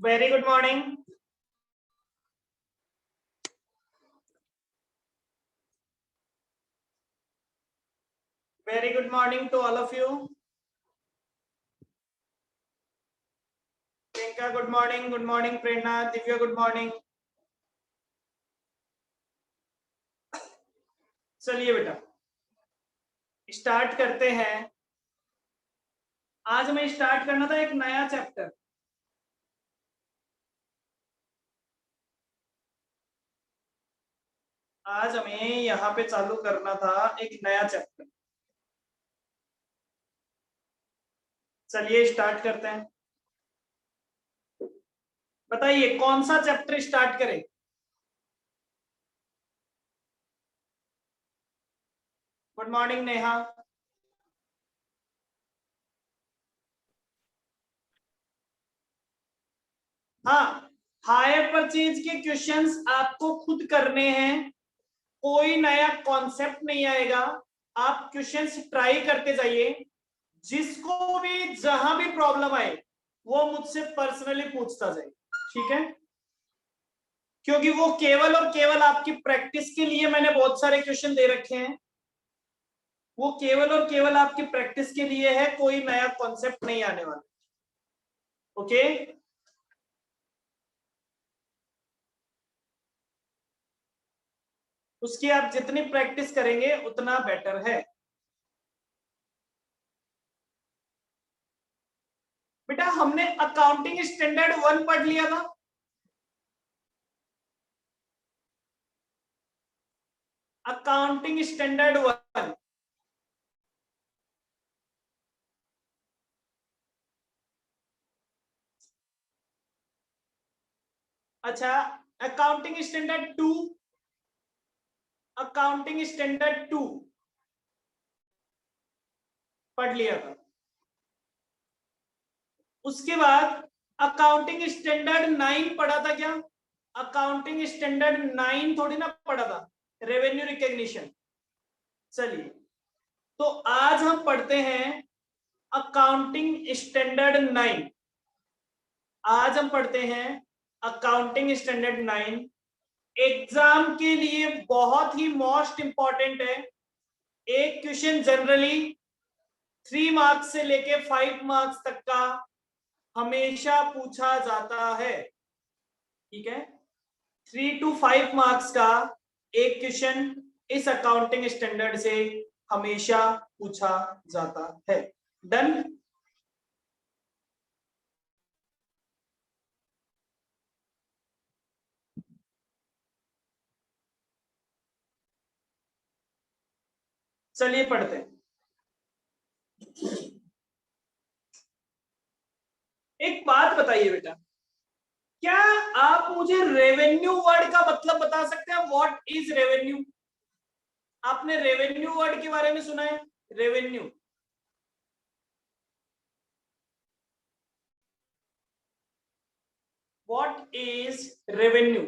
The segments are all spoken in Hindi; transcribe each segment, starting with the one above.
Very good morning. Very good morning to all of you. Priyanka, good morning. Good morning, Prerna. Divya, good morning. चलिए बेटा स्टार्ट करते हैं। आज हमें स्टार्ट करना था एक नया चैप्टर। आज हमें यहाँ पे चालू करना था एक नया चैप्टर। चलिए स्टार्ट करते हैं। बताइए कौन सा चैप्टर स्टार्ट करें। Good morning Neha. हाँ, हायर परचेज के क्वेश्चंस आपको खुद करने हैं, कोई नया कॉन्सेप्ट नहीं आएगा। आप क्वेश्चंस ट्राई करते जाइए, जिसको भी जहां भी प्रॉब्लम आए वो मुझसे पर्सनली पूछता जाए, ठीक है? क्योंकि वो केवल और केवल आपकी प्रैक्टिस के लिए मैंने बहुत सारे क्वेश्चन दे रखे हैं। वो केवल और केवल आपकी प्रैक्टिस के लिए है, कोई नया कॉन्सेप्ट नहीं आने वाला। ओके, उसकी आप जितनी प्रैक्टिस करेंगे उतना बेटर है। बेटा हमने अकाउंटिंग स्टैंडर्ड 1 पढ़ लिया था। अकाउंटिंग स्टैंडर्ड 1 अच्छा, अकाउंटिंग स्टैंडर्ड 2, अकाउंटिंग स्टैंडर्ड 2 पढ़ लिया था। उसके बाद अकाउंटिंग स्टैंडर्ड 9 पढ़ा था क्या? अकाउंटिंग स्टैंडर्ड 9 थोड़ी ना पढ़ा था, रेवेन्यू रिकॉग्निशन। चलिए, तो आज हम पढ़ते हैं अकाउंटिंग स्टैंडर्ड 9। आज हम पढ़ते हैं अकाउंटिंग स्टैंडर्ड 9। एग्जाम के लिए बहुत ही मोस्ट इंपॉर्टेंट है। एक क्वेश्चन जनरली 3 मार्क्स से लेके 5 मार्क्स तक का हमेशा पूछा जाता है, ठीक है? 3 to 5 मार्क्स का एक क्वेश्चन इस अकाउंटिंग स्टैंडर्ड से हमेशा पूछा जाता है। डन? चलिए पढ़ते हैं। एक बात बताइए बेटा, क्या आप मुझे रेवेन्यू वर्ड का मतलब बता सकते हैं? What is revenue? आपने रेवेन्यू वर्ड के बारे में सुना है? Revenue what is revenue?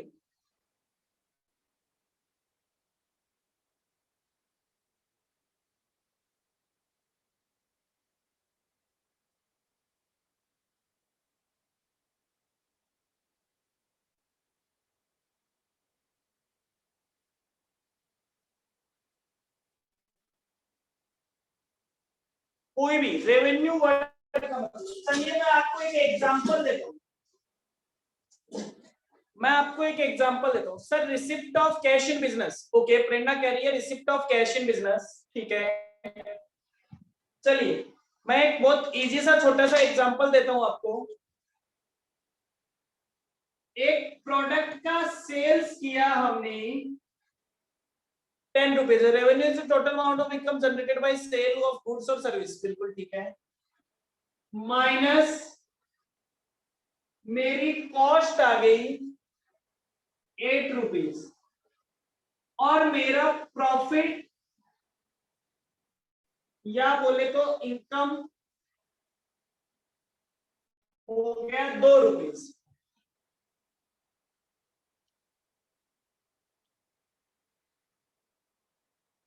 कोई भी रेवेन्यू वर्ड का मतलब। चलिए मैं आपको एक एग्जांपल देता हूं। मैं आपको एक एग्जांपल देता हूं। Sir receipt of cash in business. Okay, Prerna कह रही है receipt of cash in business, ठीक है। चलिए मैं एक बहुत इजी सा छोटा सा एग्जांपल देता हूं आपको। एक प्रोडक्ट का सेल्स किया हमने 10 rupees. Revenue is the total amount of income generated by sale of goods और सर्विस, बिल्कुल ठीक है। माइनस मेरी कॉस्ट आ गई 8 रुपीज और मेरा प्रॉफिट या बोले तो इनकम हो गया 2 रुपीज।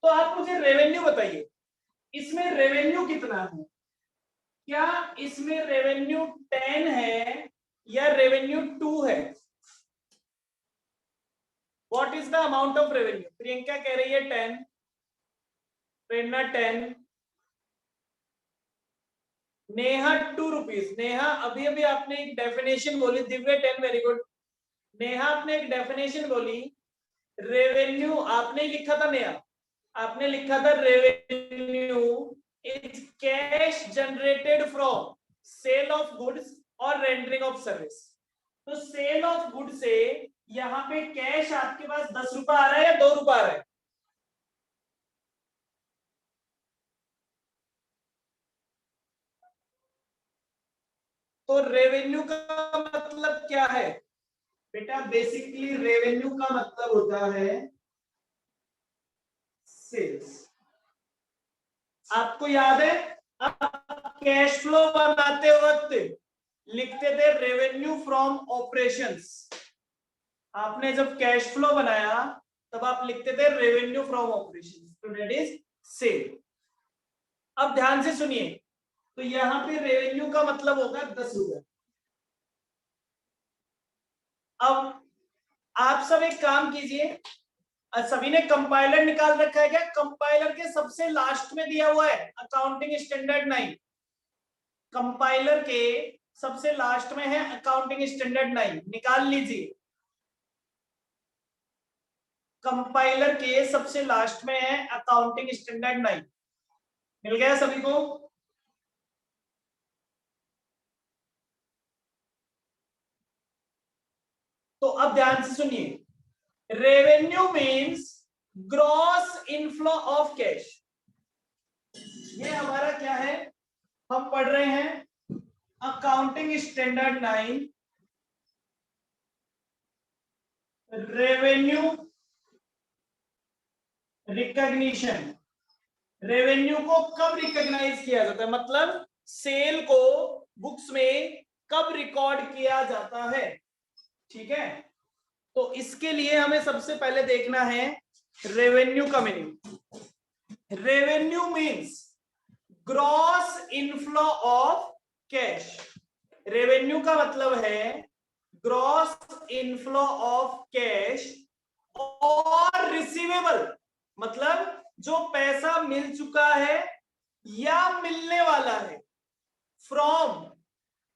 तो आप मुझे रेवेन्यू बताइए, इसमें रेवेन्यू कितना है? क्या इसमें रेवेन्यू 10 है या रेवेन्यू 2 है। What is the amount of revenue? Priyanka कह रही है 10, प्रेरणा 10, नेहा 2 रुपीज। नेहा अभी अभी आपने एक डेफिनेशन बोली, दिव्य 10, वेरी गुड। नेहा आपने एक डेफिनेशन बोली, रेवेन्यू आपने लिखा था। नेहा आपने लिखा था revenue is cash generated from sale of goods और रेंडरिंग ऑफ सर्विस। तो सेल ऑफ गुड से यहाँ पे कैश आपके पास 10 रुपए आ रहा है या 2 रुपए आ रहा है? तो रेवेन्यू का मतलब क्या है बेटा? बेसिकली रेवेन्यू का मतलब होता है सेल्स। आपको याद है आप कैश फ्लो बनाते वक्त लिखते थे रेवेन्यू फ्रॉम ऑपरेशंस। आपने जब कैश फ्लो बनाया तब आप लिखते थे रेवेन्यू फ्रॉम ऑपरेशंस, तो दैट इज सेल। अब ध्यान से सुनिए, तो यहां पे रेवेन्यू का मतलब होगा 10 रुपए। अब आप सब एक काम कीजिए, सभी ने कंपाइलर निकाल रखा है क्या? कंपाइलर के सबसे लास्ट में दिया हुआ है अकाउंटिंग स्टैंडर्ड 9। कंपाइलर के सबसे लास्ट में है अकाउंटिंग स्टैंडर्ड 9, निकाल लीजिए। कंपाइलर के सबसे लास्ट में है अकाउंटिंग स्टैंडर्ड 9। मिल गया सभी को? तो अब ध्यान से सुनिए, revenue means gross inflow of cash. ये हमारा क्या है? हम पढ़ रहे हैं accounting standard 9 revenue recognition. Revenue को कब रिकॉग्नाइज किया जाता है, मतलब सेल को बुक्स में कब रिकॉर्ड किया जाता है। ठीक है, तो इसके लिए हमें सबसे पहले देखना है रेवेन्यू का meaning. Revenue means gross inflow of cash. Revenue का मतलब है ग्रॉस इनफ्लो ऑफ कैश और रिसीवेबल, मतलब जो पैसा मिल चुका है या मिलने वाला है from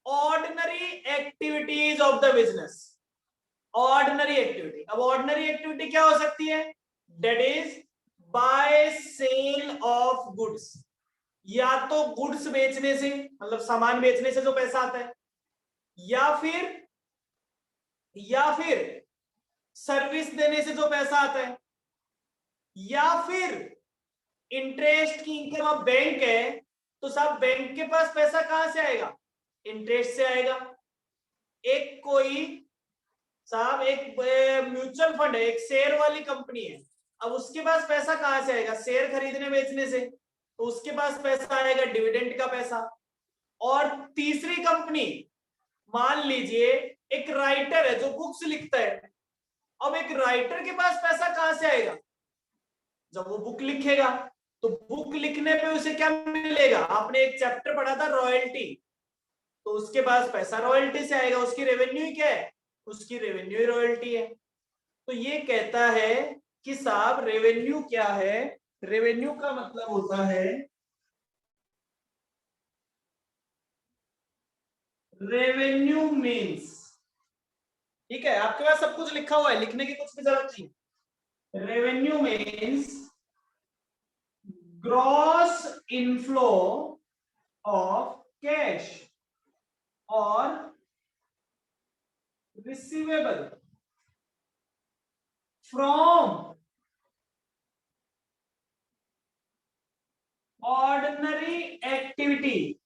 ordinary activities of the business. Ordinary activity, अब ऑर्डिनरी एक्टिविटी क्या हो सकती है? That is by sale of goods. या तो गुड्स बेचने से, मतलब सामान बेचने से जो पैसा आता है, या फिर सर्विस देने से जो पैसा आता है, या फिर इंटरेस्ट की इनकम। अब बैंक है तो साहब बैंक के पास पैसा कहां से आएगा? इंटरेस्ट से आएगा। एक कोई साहब एक म्यूचुअल फंड है, एक शेयर वाली कंपनी है, अब उसके पास पैसा कहां से आएगा? शेयर खरीदने बेचने से, तो उसके पास पैसा आएगा डिविडेंड का पैसा। और तीसरी कंपनी, मान लीजिए एक राइटर है जो बुक्स लिखता है, अब एक राइटर के पास पैसा कहां से आएगा? जब वो बुक लिखेगा तो बुक लिखने पे उसे क्या मिलेगा? आपने एक चैप्टर पढ़ा था रॉयल्टी, तो उसके पास पैसा रॉयल्टी से आएगा। उसकी रेवेन्यू ही क्या है? उसकी रेवेन्यू ही रॉयल्टी है। तो ये कहता है कि साहब रेवेन्यू क्या है? रेवेन्यू का मतलब होता है रेवेन्यू मीन्स, ठीक है आपके पास सब कुछ लिखा हुआ है, लिखने की कुछ भी जरूरत नहीं। Revenue means gross inflow of cash और receivable from ordinary activity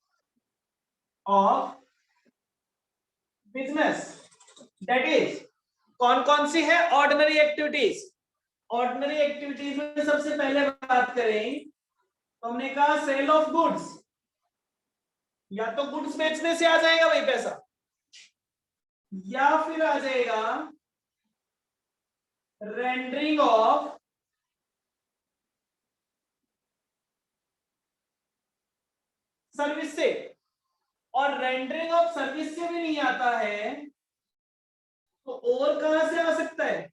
of business. That is, कौन कौन सी है ऑर्डिनरी एक्टिविटीज? ऑर्डिनरी एक्टिविटीज में सबसे पहले बात करें तो हमने कहा सेल ऑफ गुड्स, या तो गुड्स बेचने से आ जाएगा वही पैसा, या फिर आ जाएगा रेंडरिंग ऑफ सर्विस से। और रेंडरिंग ऑफ सर्विस से भी नहीं आता है तो और कहां से आ सकता है?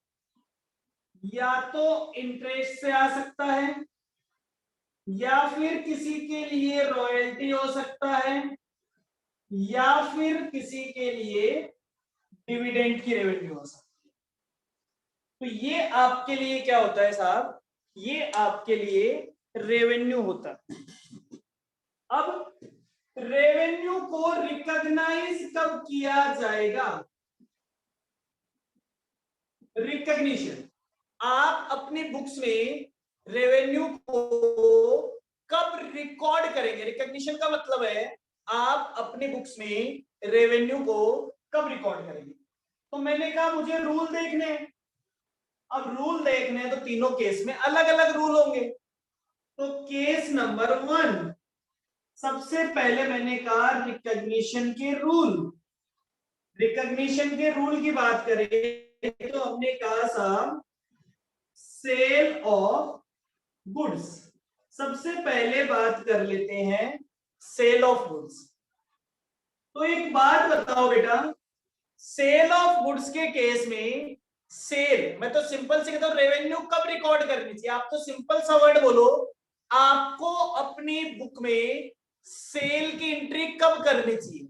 या तो इंटरेस्ट से आ सकता है, या फिर किसी के लिए रॉयल्टी हो सकता है, या फिर किसी के लिए डिविडेंड की रेवेन्यू हो सकती है। तो ये आपके लिए क्या होता है साहब? ये आपके लिए रेवेन्यू होता है। अब रेवेन्यू को रिकॉग्नाइज कब किया जाएगा? रिकॉग्निशन। आप अपनी बुक्स में रेवेन्यू को कब रिकॉर्ड करेंगे? रिकॉग्निशन का मतलब है आप अपनी बुक्स में रेवेन्यू को कब रिकॉर्ड करेंगे। तो मैंने कहा मुझे रूल देखने हैं। अब रूल देखने हैं तो तीनों केस में अलग अलग रूल होंगे। तो केस नंबर 1, सबसे पहले मैंने कहा रिकॉग्निशन के रूल। रिकॉग्निशन के रूल की बात करें तो हमने कहा साहब सेल ऑफ गुड्स। सबसे पहले बात कर लेते हैं सेल ऑफ गुड्स। तो एक बात बताओ बेटा, सेल ऑफ गुड्स के केस में सेल, मैं तो सिंपल से कहता हूं रेवेन्यू कब रिकॉर्ड करनी चाहिए? आप तो सिंपल सा वर्ड बोलो, आपको अपनी बुक में सेल की एंट्री कब करनी चाहिए,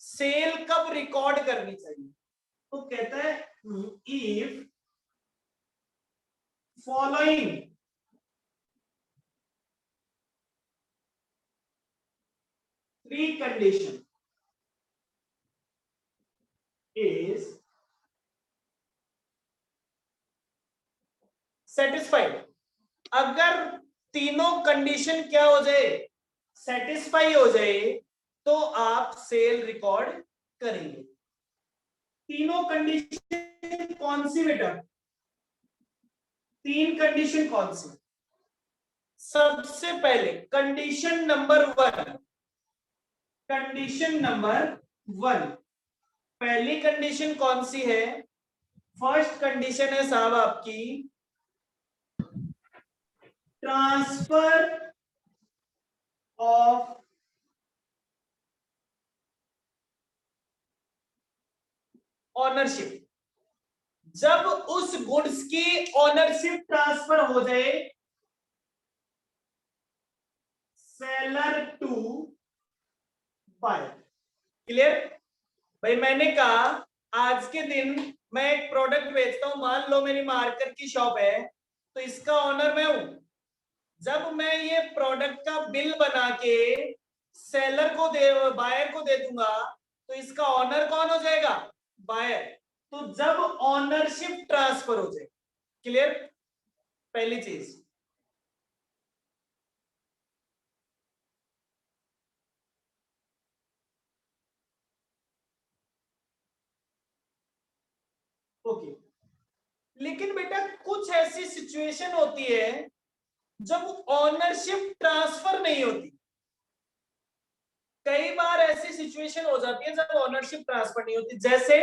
सेल कब रिकॉर्ड करनी चाहिए? तो कहता है if following three condition is satisfied. अगर तीनों कंडीशन क्या हो जाए? सेटिस्फाई हो जाए तो आप सेल रिकॉर्ड करेंगे। तीनों कंडीशन कौन सी बेटा? तीन कंडीशन कौन सी? सबसे पहले कंडीशन नंबर 1, कंडीशन नंबर 1, पहली कंडीशन कौन सी है? फर्स्ट कंडीशन है साहब आपकी ट्रांसफर ऑफ ऑनरशिप। जब उस गुड्स की ऑनरशिप ट्रांसफर हो जाए सेलर टू बायर। क्लियर? भाई मैंने कहा आज के दिन मैं एक प्रोडक्ट बेचता हूं, मान लो मेरी मार्कर की शॉप है, तो इसका ऑनर मैं हूं। जब मैं ये प्रोडक्ट का बिल बना के सेलर को दे, बायर को दे दूंगा, तो इसका ऑनर कौन हो जाएगा? बायर। तो जब ऑनरशिप ट्रांसफर हो जाए, क्लियर? पहली चीज। ओके। लेकिन बेटा कुछ ऐसी सिचुएशन होती है जब ऑनरशिप ट्रांसफर नहीं होती। कई बार ऐसी सिचुएशन हो जाती है जब ऑनरशिप ट्रांसफर नहीं होती। जैसे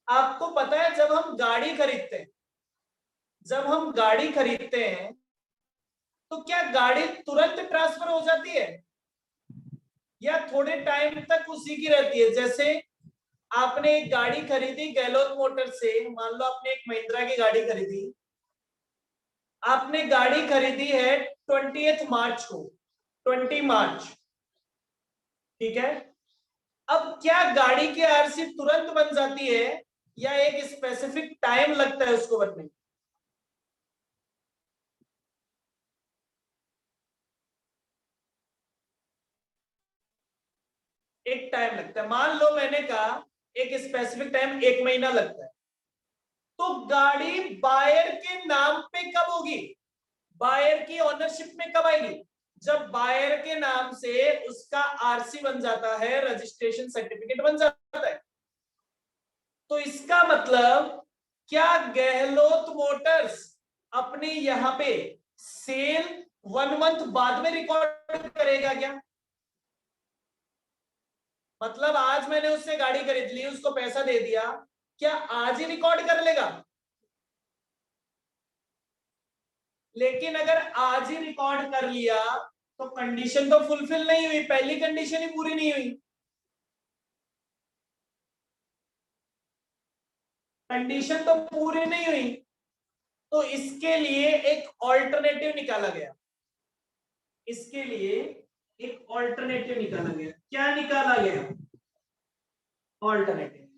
आपको पता है जब हम गाड़ी खरीदते हैं, जब हम गाड़ी खरीदते हैं तो क्या गाड़ी तुरंत ट्रांसफर हो जाती है या थोड़े टाइम तक उसी की रहती है? जैसे आपने एक गाड़ी खरीदी गहलोत मोटर से, मान लो आपने एक महिंद्रा की गाड़ी खरीदी, आपने गाड़ी खरीदी है 20 मार्च को, 20 मार्च, ठीक है? अब क्या गाड़ी की आरसी तुरंत बन जाती है या एक स्पेसिफिक टाइम लगता है उसको बनने में? एक टाइम लगता है। मान लो मैंने कहा एक स्पेसिफिक टाइम 1 महीना लगता है। तो गाड़ी बायर के नाम पे कब होगी? बायर की ओनरशिप में कब आएगी? जब बायर के नाम से उसका आरसी बन जाता है, रजिस्ट्रेशन सर्टिफिकेट बन जाता है। तो इसका मतलब क्या गहलोत मोटर्स अपने यहां पे सेल 1 मंथ बाद में रिकॉर्ड करेगा क्या? मतलब आज मैंने उससे गाड़ी खरीद ली, उसको पैसा दे दिया, क्या आज ही रिकॉर्ड कर लेगा? लेकिन अगर आज ही रिकॉर्ड कर लिया तो कंडीशन तो फुलफिल नहीं हुई, पहली कंडीशन ही पूरी नहीं हुई। कंडीशन तो पूरी नहीं हुई, तो इसके लिए एक ऑल्टरनेटिव निकाला गया। इसके लिए एक ऑल्टरनेटिव निकाला गया। क्या निकाला गया? ऑल्टरनेटिव,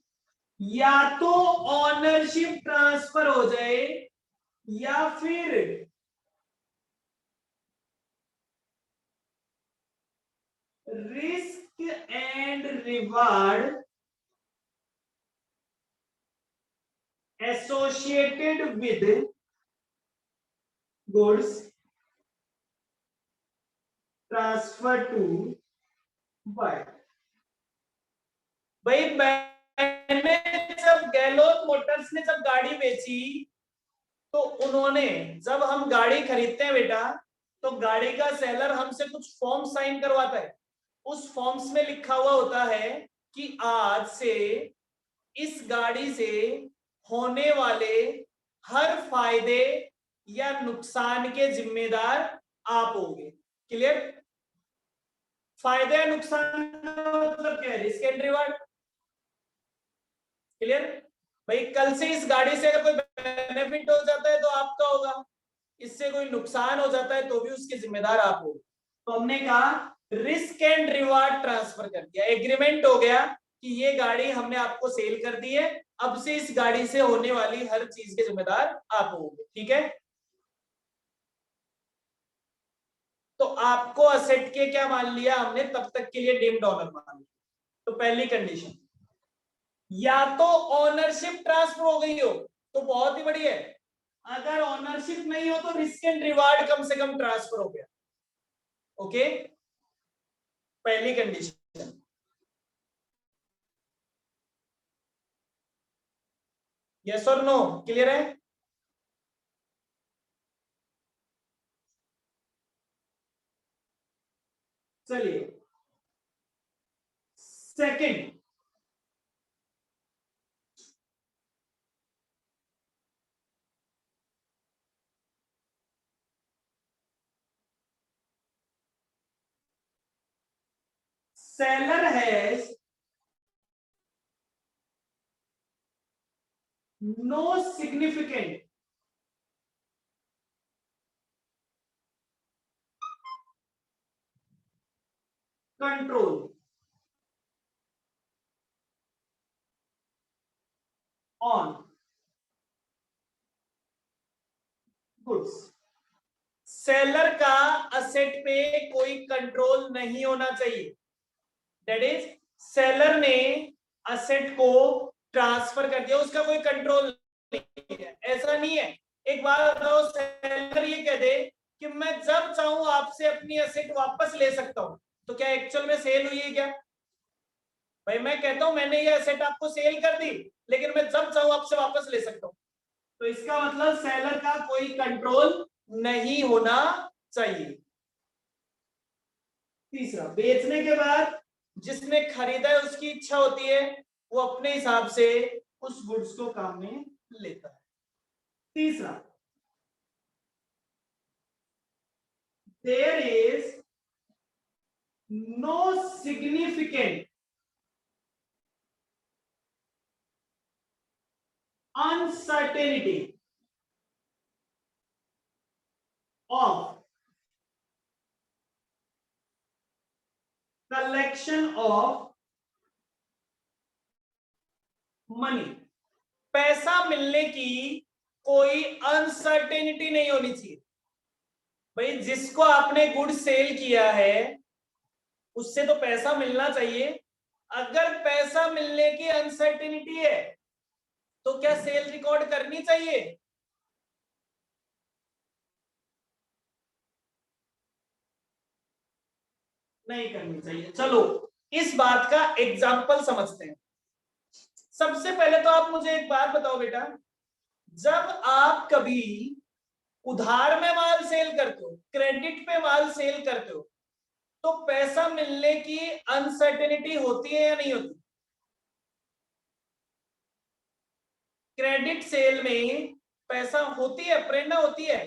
या तो ऑनरशिप ट्रांसफर हो जाए या फिर risk and reward associated with goods transfer to buy. भाई मैंने जब गहलोत मोटर्स ने जब गाड़ी बेची, तो उन्होंने, जब हम गाड़ी खरीदते हैं बेटा, तो गाड़ी का सेलर हमसे कुछ फॉर्म साइन करवाता है। उस फॉर्म्स में लिखा हुआ होता है कि आज से इस गाड़ी से होने वाले हर फायदे या नुकसान के जिम्मेदार आप होगे। क्लियर? फायदे या नुकसान मतलब क्या है? Risk and reward. क्लियर? भाई कल से इस गाड़ी से अगर कोई बेनिफिट हो जाता है तो आपका होगा, इससे कोई नुकसान हो जाता है तो भी उसके जिम्मेदार आप हो। तो हमने कहा रिस्क एंड रिवार्ड ट्रांसफर कर दिया, एग्रीमेंट हो गया कि ये गाड़ी हमने आपको सेल कर दी है, अब से इस गाड़ी से होने वाली हर चीज के जिम्मेदार आप होंगे। ठीक है? तो आपको असेट के क्या मान लिया हमने? तब तक के लिए डीम्ड ऑनर मान लिया। तो पहली कंडीशन, या तो ऑनरशिप ट्रांसफर हो गई हो तो बहुत ही बढ़िया है, अगर ऑनरशिप नहीं हो तो रिस्क एंड रिवार्ड कम से कम ट्रांसफर हो गया। ओके, पहली कंडीशन। यस और नो? क्लियर है? चलिए second, seller has no significant control on goods। Seller का असेट पे कोई कंट्रोल नहीं होना चाहिए। दैट इज, सेलर ने असेट को ट्रांसफर कर दिया, उसका कोई कंट्रोल नहीं है। ऐसा नहीं है, एक बात बताओ, सेलर ये कह दे कि मैं जब चाहूं आपसे अपनी असेट वापस ले सकता हूं, तो क्या एक्चुअल में सेल हुई है क्या? भाई मैं कहता हूं मैंने ये असेट आपको सेल कर दी, लेकिन मैं जब चाहूं आपसे वापस ले सकता हूं, तो इसका मतलब सेलर का कोई कंट्रोल नहीं होना चाहिए। तीसरा, बेचने के बाद जिसने खरीदा है उसकी इच्छा होती है, वो अपने हिसाब से उस गुड्स को काम में लेता है। तीसरा, there is no significant uncertainty of collection of money। पैसा मिलने की कोई अनसर्टेनिटी नहीं होनी चाहिए। भाई जिसको आपने गुड सेल किया है उससे तो पैसा मिलना चाहिए। अगर पैसा मिलने की अनसर्टेनिटी है तो क्या सेल रिकॉर्ड करनी चाहिए? नहीं करनी चाहिए। चलो इस बात का एग्जाम्पल समझते हैं। सबसे पहले तो आप मुझे एक बात बताओ बेटा, जब आप कभी उधार में माल सेल करते हो, क्रेडिट पे माल सेल करते हो, तो पैसा मिलने की अनसर्टेनिटी होती है या नहीं होती? क्रेडिट सेल में पैसा होती है, प्रेरणा होती है।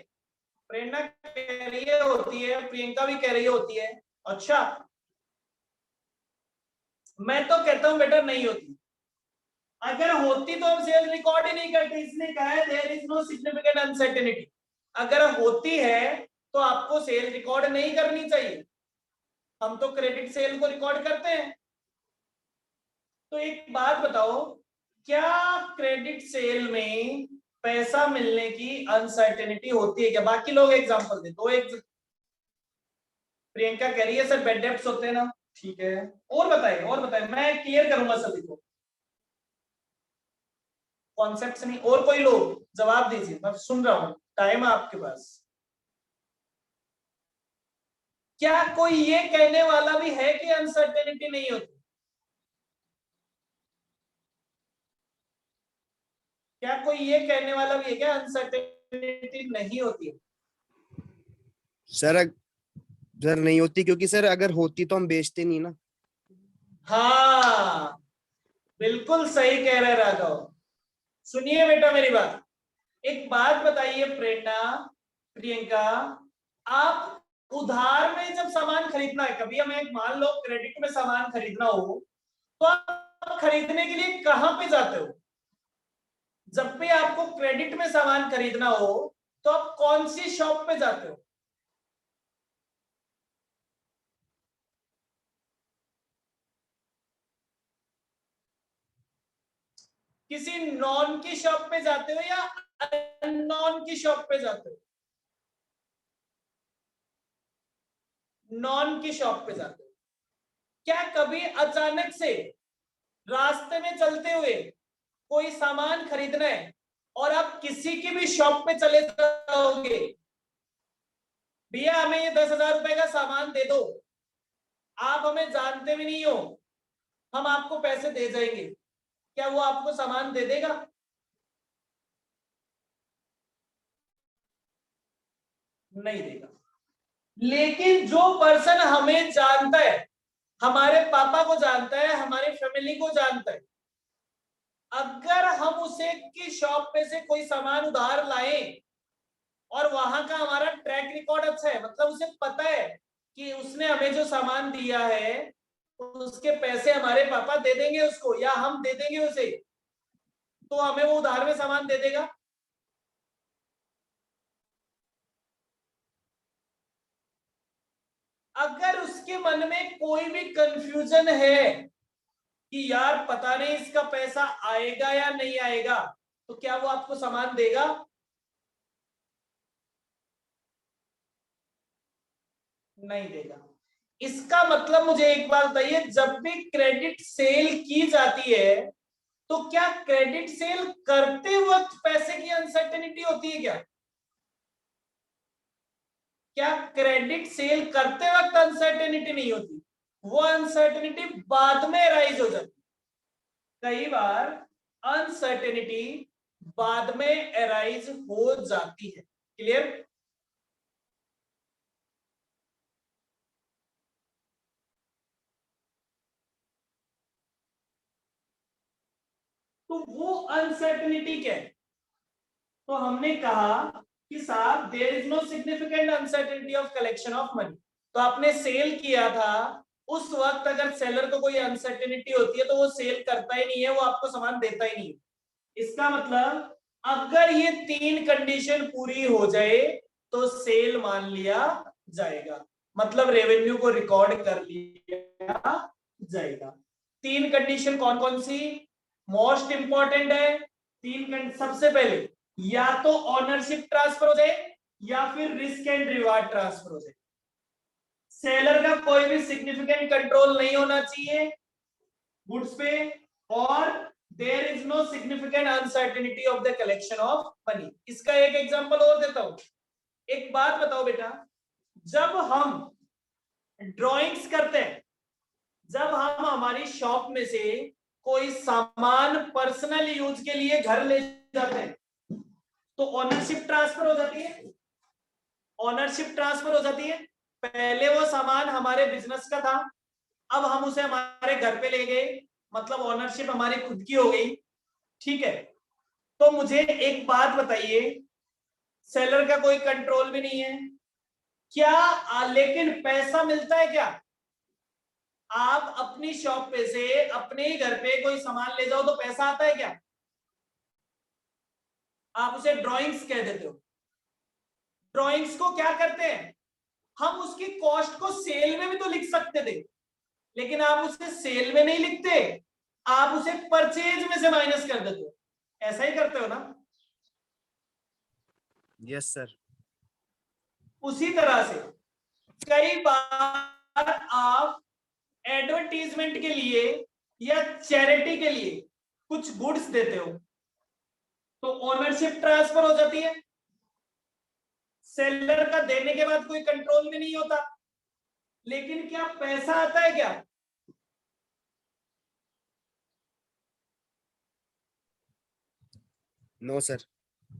प्रेरणा कह रही है होती है, प्रियंका भी कह रही है होती है। अच्छा, मैं तो कहता हूं बेटा नहीं होती। अगर होती तो हम सेल रिकॉर्ड ही नहीं करते, इसने कहा है there is no significant uncertainty. अगर होती है तो आपको सेल रिकॉर्ड नहीं करनी चाहिए, हम तो क्रेडिट सेल को रिकॉर्ड करते हैं। तो एक बात बताओ, क्या क्रेडिट सेल में पैसा मिलने की अनसर्टेनिटी होती है क्या? बाकी लोग एग्जांपल दे दो। एक प्रियंका कह रही है सर बेड डेब्ट्स होते हैं ना, ठीक है। और बताए मैं क्लियर करूंगा सभी को, कॉन्सेप्ट नहीं। और कोई लोग जवाब दीजिए, मैं सुन रहा हूं, टाइम है आपके पास। क्या कोई ये कहने वाला भी है कि अनसर्टेनिटी नहीं होती? क्या कोई ये कहने वाला भी है क्या अनसर्टेनिटी नहीं होती है? सर सर नहीं होती, क्योंकि सर अगर होती तो हम बेचते नहीं ना। हाँ, बिल्कुल सही कह रहे राघव। सुनिए बेटा मेरी बात, एक बात बताइए प्रेरणा, प्रियंका, आप उधार में जब सामान खरीदना है, कभी हमें मान लो क्रेडिट में सामान खरीदना हो, तो आप खरीदने के लिए कहां पे जाते हो? जब भी आपको क्रेडिट में सामान खरीदना हो तो आप कौन सी शॉप पे जाते हो? किसी नॉन की शॉप पे जाते हो या नॉन की शॉप पे जाते हो? नॉन की शॉप पे जाते हो। क्या कभी अचानक से रास्ते में चलते हुए कोई सामान खरीदना है और आप किसी की भी शॉप पे चले जाओगे, भैया हमें ये 10,000 रुपए का सामान दे दो, आप हमें जानते भी नहीं हो, हम आपको पैसे दे जाएंगे, क्या वो आपको सामान दे देगा? नहीं देगा। लेकिन जो पर्सन हमें जानता है, हमारे पापा को जानता है, हमारे फैमिली को जानता है, अगर हम उसे की शॉप पे से कोई सामान उधार लाए और वहां का हमारा ट्रैक रिकॉर्ड अच्छा है, मतलब उसे पता है कि उसने हमें जो सामान दिया है उसके पैसे हमारे पापा दे देंगे उसको या हम दे देंगे उसे, तो हमें वो उधार में सामान दे देगा। अगर उसके मन में कोई भी कंफ्यूजन है कि यार पता नहीं इसका पैसा आएगा या नहीं आएगा, तो क्या वो आपको सामान देगा? नहीं देगा। इसका मतलब मुझे एक बात बताइए, जब भी क्रेडिट सेल की जाती है तो क्या क्रेडिट सेल करते वक्त पैसे की अनसर्टेनिटी होती है क्या? क्या क्रेडिट सेल करते वक्त अनसर्टेनिटी नहीं होती? वो अनसर्टेनिटी बाद में राइज हो जाती। कई बार अनसर्टेनिटी बाद में अराइज हो जाती है। क्लियर? तो वो अनसर्टेनिटी क्या है? तो हमने कहा कि साहब there is no significant uncertainty of collection of money. तो आपने सेल किया था, उस वक्त अगर सेलर को कोई अनसर्टेनिटी होती है तो वो सेल करता ही नहीं है, वो आपको सामान देता ही नहीं है। इसका मतलब अगर ये 3 कंडीशन पूरी हो जाए तो सेल मान लिया जाएगा, मतलब रेवेन्यू को रिकॉर्ड कर लिया जाएगा। 3 कंडीशन कौन कौन सी मोस्ट इंपॉर्टेंट है? सबसे पहले या तो ऑनरशिप ट्रांसफर हो जाए या फिर रिस्क एंड रिवार्ड ट्रांसफर हो जाए। सेलर का कोई भी सिग्निफिकेंट कंट्रोल नहीं होना चाहिए गुड्स पे, और there is no significant uncertainty of the collection of money. इसका एक एग्जांपल और देता हूं। एक बात बताओ बेटा, जब हम ड्राइंग्स करते हैं, जब हम हमारी शॉप में से कोई सामान पर्सनल यूज के लिए घर ले जाते हैं तो ओनरशिप ट्रांसफर हो जाती है। ओनरशिप ट्रांसफर हो जाती है। पहले वो सामान हमारे बिजनेस का था, अब हम उसे हमारे घर पे ले गए, मतलब ओनरशिप हमारी खुद की हो गई। ठीक है, तो मुझे एक बात बताइए, सेलर का कोई कंट्रोल भी नहीं है क्या? लेकिन पैसा मिलता है क्या? आप अपनी शॉप पे से अपने ही घर पे कोई सामान ले जाओ तो पैसा आता है क्या? आप उसे ड्राइंग्स कह देते हो। ड्राइंग्स को क्या करते हैं, हम उसकी कॉस्ट को सेल में भी तो लिख सकते थे, लेकिन आप उसे सेल में नहीं लिखते, आप उसे परचेज में से माइनस कर देते हो। ऐसा ही करते हो ना? Yes sir. उसी तरह से कई बार आप एडवर्टीजमेंट के लिए या चैरिटी के लिए कुछ गुड्स देते हो, तो ओनरशिप ट्रांसफर हो जाती है। सेलर का देने के बाद कोई कंट्रोल भी नहीं होता, लेकिन क्या पैसा आता है क्या? No sir.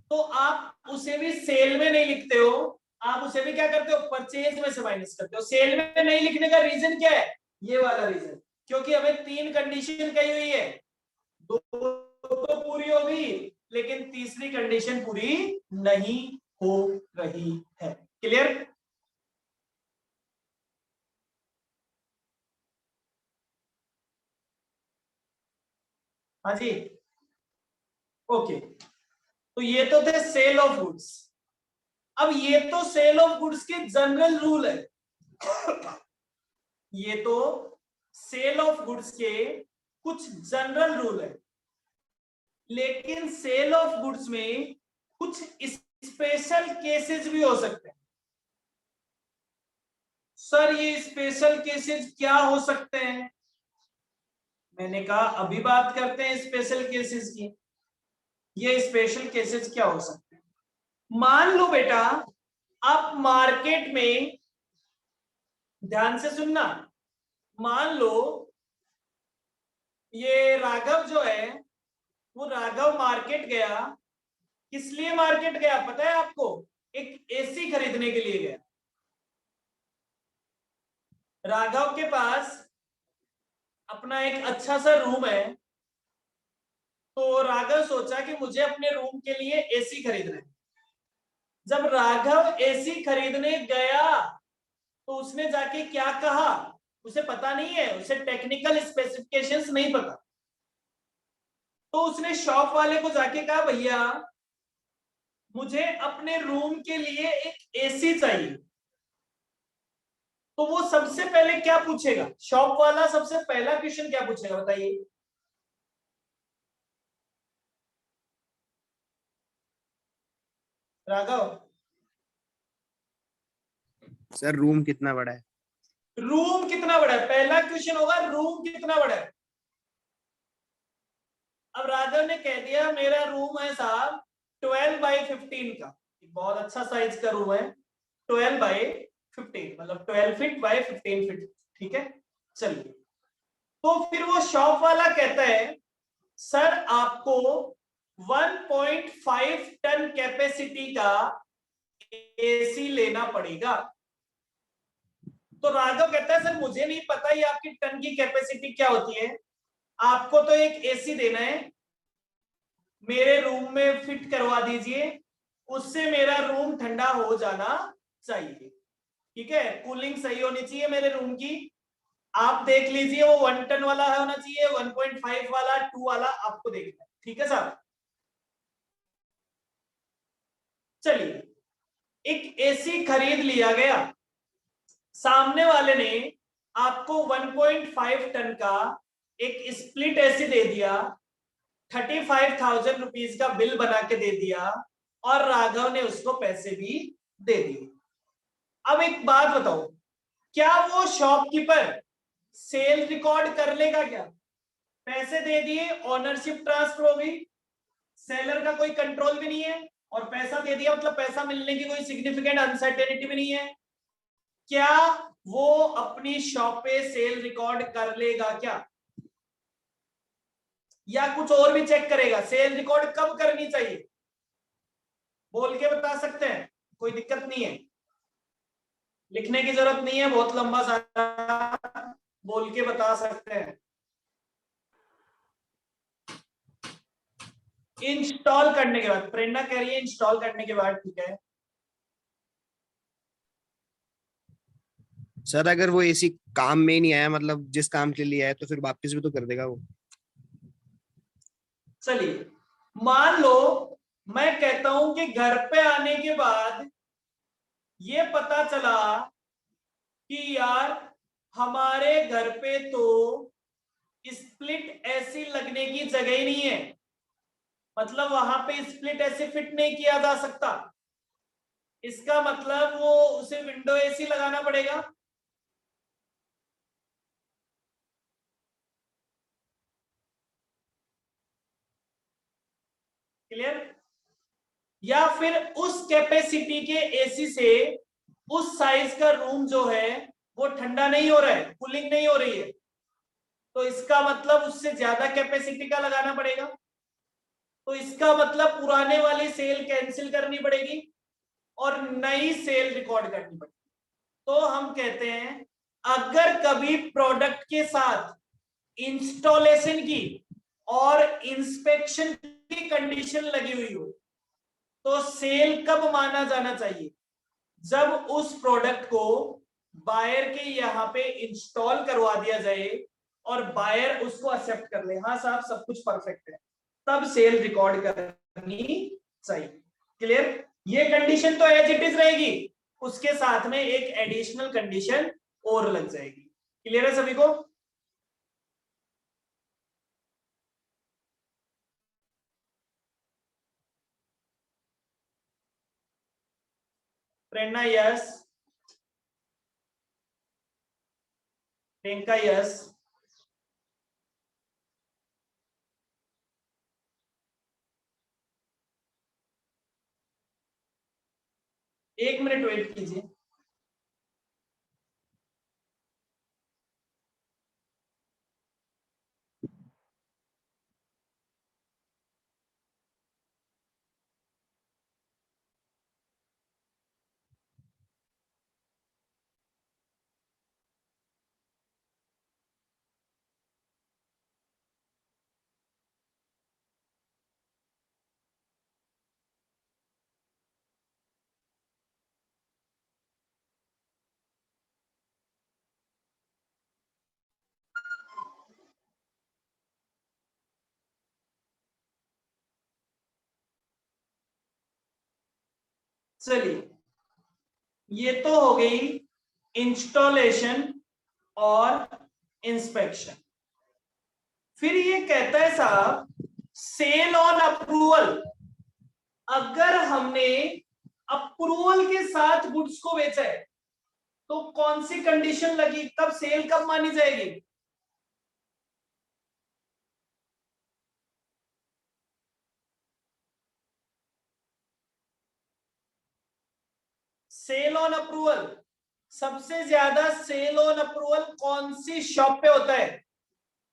तो आप उसे भी सेल में नहीं लिखते हो, आप उसे भी क्या करते हो, परचेज में से माइनस करते हो। सेल में नहीं लिखने का रीजन क्या है? ये वाला रीजन, क्योंकि हमें 3 कंडीशन कही हुई है, 2 तो पूरी होगी, लेकिन तीसरी कंडीशन पूरी नहीं हो रही है। क्लियर? हाँ जी, ओके। तो ये तो थे सेल ऑफ गुड्स। अब ये तो सेल ऑफ गुड्स के जनरल रूल है। ये तो सेल ऑफ गुड्स के कुछ जनरल रूल है, लेकिन सेल ऑफ गुड्स में कुछ स्पेशल केसेस भी हो सकते हैं। सर ये स्पेशल केसेस क्या हो सकते हैं? मैंने कहा अभी बात करते हैं स्पेशल केसेस की। ये स्पेशल केसेस क्या हो सकते हैं? मान लो बेटा, आप मार्केट में, ध्यान से सुनना, मान लो ये राघव जो है, वो राघव मार्केट गया। किस लिए मार्केट गया पता है आपको? एक एसी खरीदने के लिए गया। राघव के पास अपना एक अच्छा सा रूम है, तो राघव सोचा कि मुझे अपने रूम के लिए एसी खरीदना है। जब राघव एसी खरीदने गया तो उसने जाके क्या कहा? उसे पता नहीं है, उसे टेक्निकल स्पेसिफिकेशंस नहीं पता। तो उसने शॉप वाले को जाके कहा, भैया मुझे अपने रूम के लिए एक एसी चाहिए। तो वो सबसे पहले क्या पूछेगा? शॉप वाला सबसे पहला क्वेश्चन क्या पूछेगा बताइए? राघव, सर रूम कितना बड़ा है? रूम कितना बड़ा है, पहला क्वेश्चन होगा रूम कितना बड़ा है। अब राघव ने कह दिया मेरा रूम है साहब 12x15 का, बहुत अच्छा साइज का रूम है, 12x15 मतलब 12 फीट बाय 15 फीट। ठीक है, चलिए। तो फिर वो शॉप वाला कहता है, सर आपको 1.5 टन कैपेसिटी का एसी लेना पड़ेगा। तो राघव कहता है, सर मुझे नहीं पता ये आपकी टन की कैपेसिटी क्या होती है, आपको तो एक एसी देना है, मेरे रूम में फिट करवा दीजिए, उससे मेरा रूम ठंडा हो जाना चाहिए। ठीक है, कूलिंग सही होनी चाहिए मेरे रूम की। आप देख लीजिए वो 1 टन वाला है होना चाहिए, 1.5 वाला, 2 वाला, आपको देखना है। ठीक है साहब, चलिए एक एसी खरीद लिया गया। सामने वाले ने आपको 1.5 टन का एक स्प्लिट एसी दे दिया, 35,000 रुपीज का बिल बना के दे दिया, और राघव ने उसको पैसे भी दे दिए। अब एक बात बताओ, क्या वो शॉपकीपर सेल रिकॉर्ड कर लेगा क्या? पैसे दे दिए, ओनरशिप ट्रांसफर हो गई, सेलर का कोई कंट्रोल भी नहीं है, और पैसा दे दिया मतलब पैसा मिलने की कोई सिग्निफिकेंट अनसर्टेनिटी भी नहीं है। क्या वो अपनी शॉप पे सेल रिकॉर्ड कर लेगा क्या? या कुछ और भी चेक करेगा? सेल रिकॉर्ड कब करनी चाहिए बोल के बता सकते हैं? कोई दिक्कत नहीं है, लिखने की जरूरत नहीं है, बहुत लंबा सारा बोल के बता सकते हैं। इंस्टॉल करने के बाद, प्रेरणा कह रही है इंस्टॉल करने के बाद। ठीक है सर अगर वो एसी काम में ही नहीं आया, मतलब जिस काम के लिए आया, तो फिर वापस भी तो कर देगा वो। चलिए मान लो मैं कहता हूं कि घर पे आने के बाद ये पता चला कि यार हमारे घर पे तो स्प्लिट एसी लगने की जगह ही नहीं है, मतलब वहां पे स्प्लिट एसी फिट नहीं किया जा सकता। इसका मतलब वो उसे विंडो एसी लगाना पड़ेगा। क्लियर? या फिर उस कैपेसिटी के एसी से उस साइज का रूम जो है वो ठंडा नहीं हो रहा है, कूलिंग नहीं हो रही है, तो इसका मतलब उससे ज्यादा कैपेसिटी का लगाना पड़ेगा। तो इसका मतलब पुराने वाली सेल कैंसिल करनी पड़ेगी और नई सेल रिकॉर्ड करनी पड़ेगी। तो हम कहते हैं अगर कभी प्रोडक्ट के साथ इंस्टॉलेशन की और इंस्पेक्शन की कंडीशन लगी हुई हो तो सेल कब माना जाना चाहिए? जब उस प्रोडक्ट को बायर के यहां पे इंस्टॉल करवा दिया जाए और बायर उसको एक्सेप्ट कर ले, हाँ साहब सब कुछ परफेक्ट है, तब सेल रिकॉर्ड करनी चाहिए। क्लियर? ये कंडीशन तो एज इट इज रहेगी, उसके साथ में एक एडिशनल कंडीशन और लग जाएगी। क्लियर है सभी को? Prerna yes, Priyanka yes. 1 minute wait कीजिए। चलिए ये तो हो गई इंस्टॉलेशन और इंस्पेक्शन। फिर ये कहता है साहब सेल ऑन अप्रूवल। अगर हमने अप्रूवल के साथ गुड्स को बेचा है तो कौन सी कंडीशन लगी, कब सेल कब मानी जाएगी? सेल ऑन अप्रूवल, सबसे ज्यादा सेल ऑन अप्रूवल कौन सी शॉप पे होता है?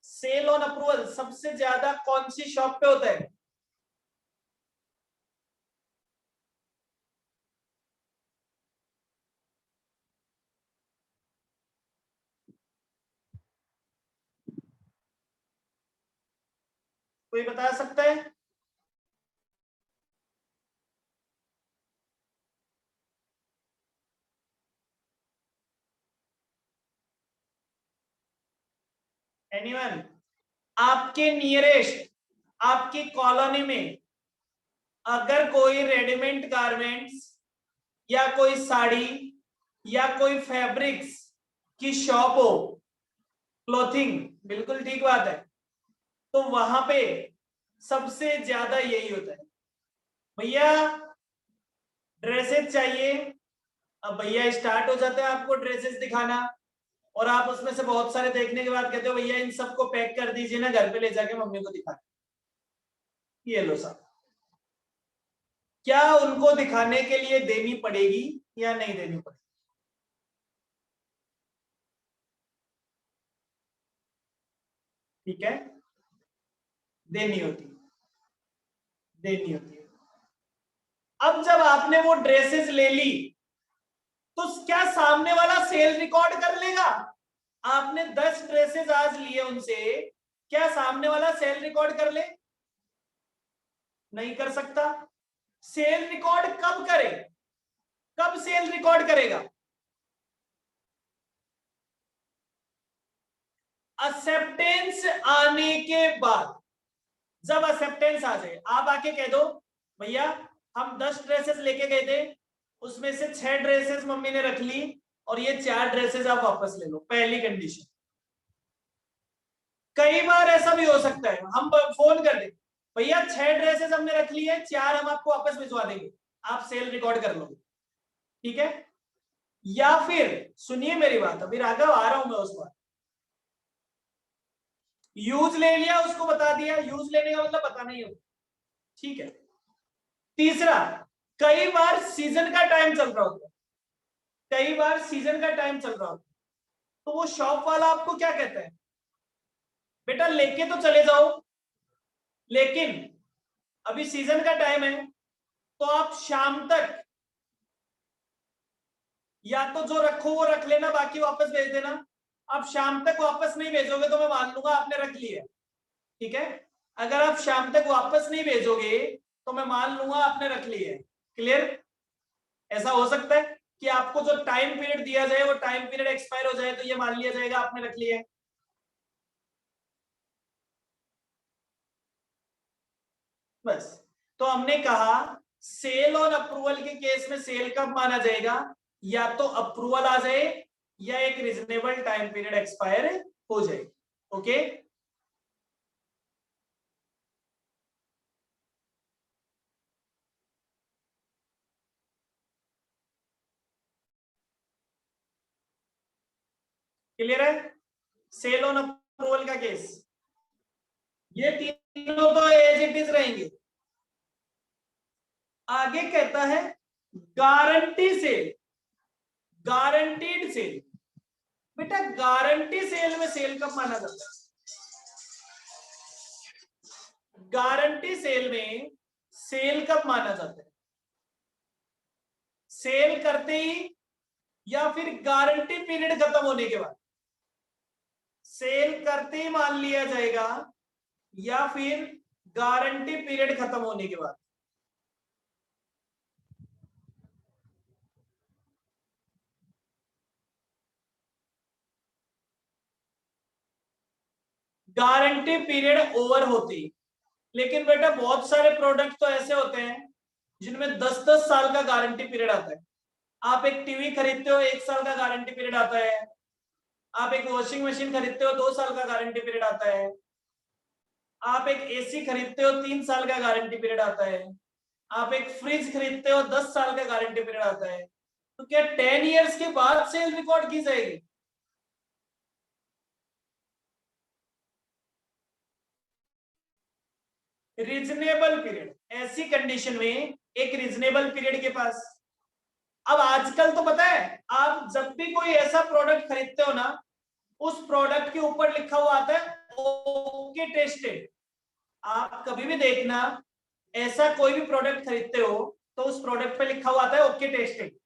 सेल ऑन अप्रूवल सबसे ज्यादा कौन सी शॉप पे होता है? कोई बता सकता है? एनीवन? आपके नियरेस्ट, आपकी कॉलोनी में अगर कोई रेडीमेड गारमेंट्स या कोई साड़ी या कोई फैब्रिक्स की शॉप हो, क्लोथिंग, बिल्कुल ठीक बात है, तो वहां पे सबसे ज्यादा यही होता है, भैया ड्रेसेस चाहिए। अब भैया स्टार्ट हो जाता है आपको ड्रेसेस दिखाना और आप उसमें से बहुत सारे देखने के बाद कहते हो भैया इन सबको पैक कर दीजिए ना, घर पे ले जाके मम्मी को दिखा। ये लो साहब, क्या उनको दिखाने के लिए देनी पड़ेगी या नहीं देनी पड़ेगी? ठीक है, देनी होती है, देनी होती है। अब जब आपने वो ड्रेसेस ले ली तो क्या सामने वाला सेल रिकॉर्ड कर लेगा? आपने 10 ड्रेसेस आज लिए उनसे, क्या सामने वाला सेल रिकॉर्ड कर ले? नहीं कर सकता। सेल रिकॉर्ड कब करे? कब सेल रिकॉर्ड करेगा? एक्सेप्टेंस आने के बाद, जब एक्सेप्टेंस आ जाए, आप आके कह दो भैया हम 10 ड्रेसेस लेके गए थे, उसमें से 6 ड्रेसेस मम्मी ने रख ली और ये 4 ड्रेसेस आप वापस ले लो, पहली कंडीशन। कई बार ऐसा भी हो सकता है, हम फोन कर दें भैया 6 ड्रेसेस हमने रख ली है, 4 हम आपको वापस भिजवा देंगे, आप सेल रिकॉर्ड कर लोगे, ठीक है। या फिर सुनिए मेरी बात, अभी राघव आ रहा हूं मैं उस बात, यूज ले लिया, उसको बता दिया, यूज लेने का मतलब बताना ही होगा, ठीक है। तीसरा, कई बार सीजन का टाइम चल रहा होता है, कई बार सीजन का टाइम चल रहा होता है, तो वो शॉप वाला आपको क्या कहता है, बेटा लेके तो चले जाओ, लेकिन अभी सीजन का टाइम है, तो आप शाम तक या तो जो रखो वो रख लेना, बाकी वापस भेज देना। आप शाम तक वापस नहीं भेजोगे तो मैं मान लूंगा आपने रख लिया, ठीक है। अगर आप शाम तक वापस नहीं भेजोगे तो मैं मान लूंगा आपने रख लिया है। क्लियर? ऐसा हो सकता है कि आपको जो टाइम पीरियड दिया जाए वो टाइम पीरियड एक्सपायर हो जाए, तो ये मान लिया जाएगा आपने रख लिया है। बस, तो हमने कहा सेल और अप्रूवल के केस में सेल कब माना जाएगा, या तो अप्रूवल आ जाए या एक रीजनेबल टाइम पीरियड एक्सपायर हो जाए। ओके, क्लियर है? सेल ऑन अप्रूवल का केस, ये तीनों तो एज इट इज रहेंगे। आगे कहता है गारंटी सेल, गारंटीड सेल। बेटा गारंटी सेल में सेल कब माना जाता है? गारंटी सेल में सेल कब माना जाता है? सेल करते ही या फिर गारंटी पीरियड खत्म होने के बाद? सेल करते ही मान लिया जाएगा या फिर गारंटी पीरियड खत्म होने के बाद? गारंटी पीरियड ओवर होती। लेकिन बेटा बहुत सारे प्रोडक्ट तो ऐसे होते हैं जिनमें 10-10 साल का गारंटी पीरियड आता है। आप एक टीवी खरीदते हो, 1 साल का गारंटी पीरियड आता है। आप एक वॉशिंग मशीन खरीदते हो, 2 साल का गारंटी पीरियड आता है। आप एक एसी खरीदते हो, 3 साल का गारंटी पीरियड आता है। आप एक फ्रिज खरीदते हो, 10 साल का गारंटी पीरियड आता है। तो क्या 10 इयर्स के बाद सेल रिकॉर्ड की जाएगी? रीजनेबल पीरियड, ऐसी कंडीशन में एक रीजनेबल पीरियड के पास। अब आजकल तो पता है, आप जब भी कोई ऐसा प्रोडक्ट खरीदते हो ना, उस प्रोडक्ट के ऊपर लिखा हुआ आता है ओके टेस्टेड। आप कभी भी देखना, ऐसा कोई भी प्रोडक्ट खरीदते हो तो उस प्रोडक्ट पे लिखा हुआ आता है ओके टेस्टेड।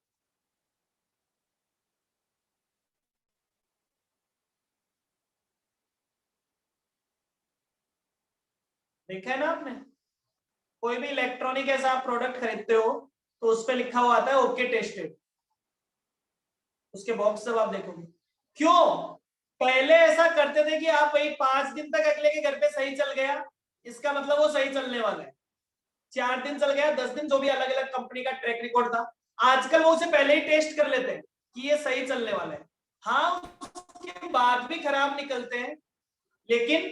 देखा है ना आपने? कोई भी इलेक्ट्रॉनिक ऐसा आप प्रोडक्ट खरीदते हो तो उस पे लिखा हुआ आता है ओके टेस्टेड, उसके बॉक्स जब आप देखोगे। क्यों? पहले ऐसा करते थे कि आप वही 5 दिन तक अगले के घर पे सही चल गया, इसका मतलब वो सही चलने वाला है। 4 दिन चल गया, 10 दिन, जो भी अलग अलग कंपनी का ट्रैक रिकॉर्ड था। आजकल वो उसे पहले ही टेस्ट कर लेते हैं कि ये सही चलने वाला है। हाँ, उसके बाद भी खराब निकलते हैं, लेकिन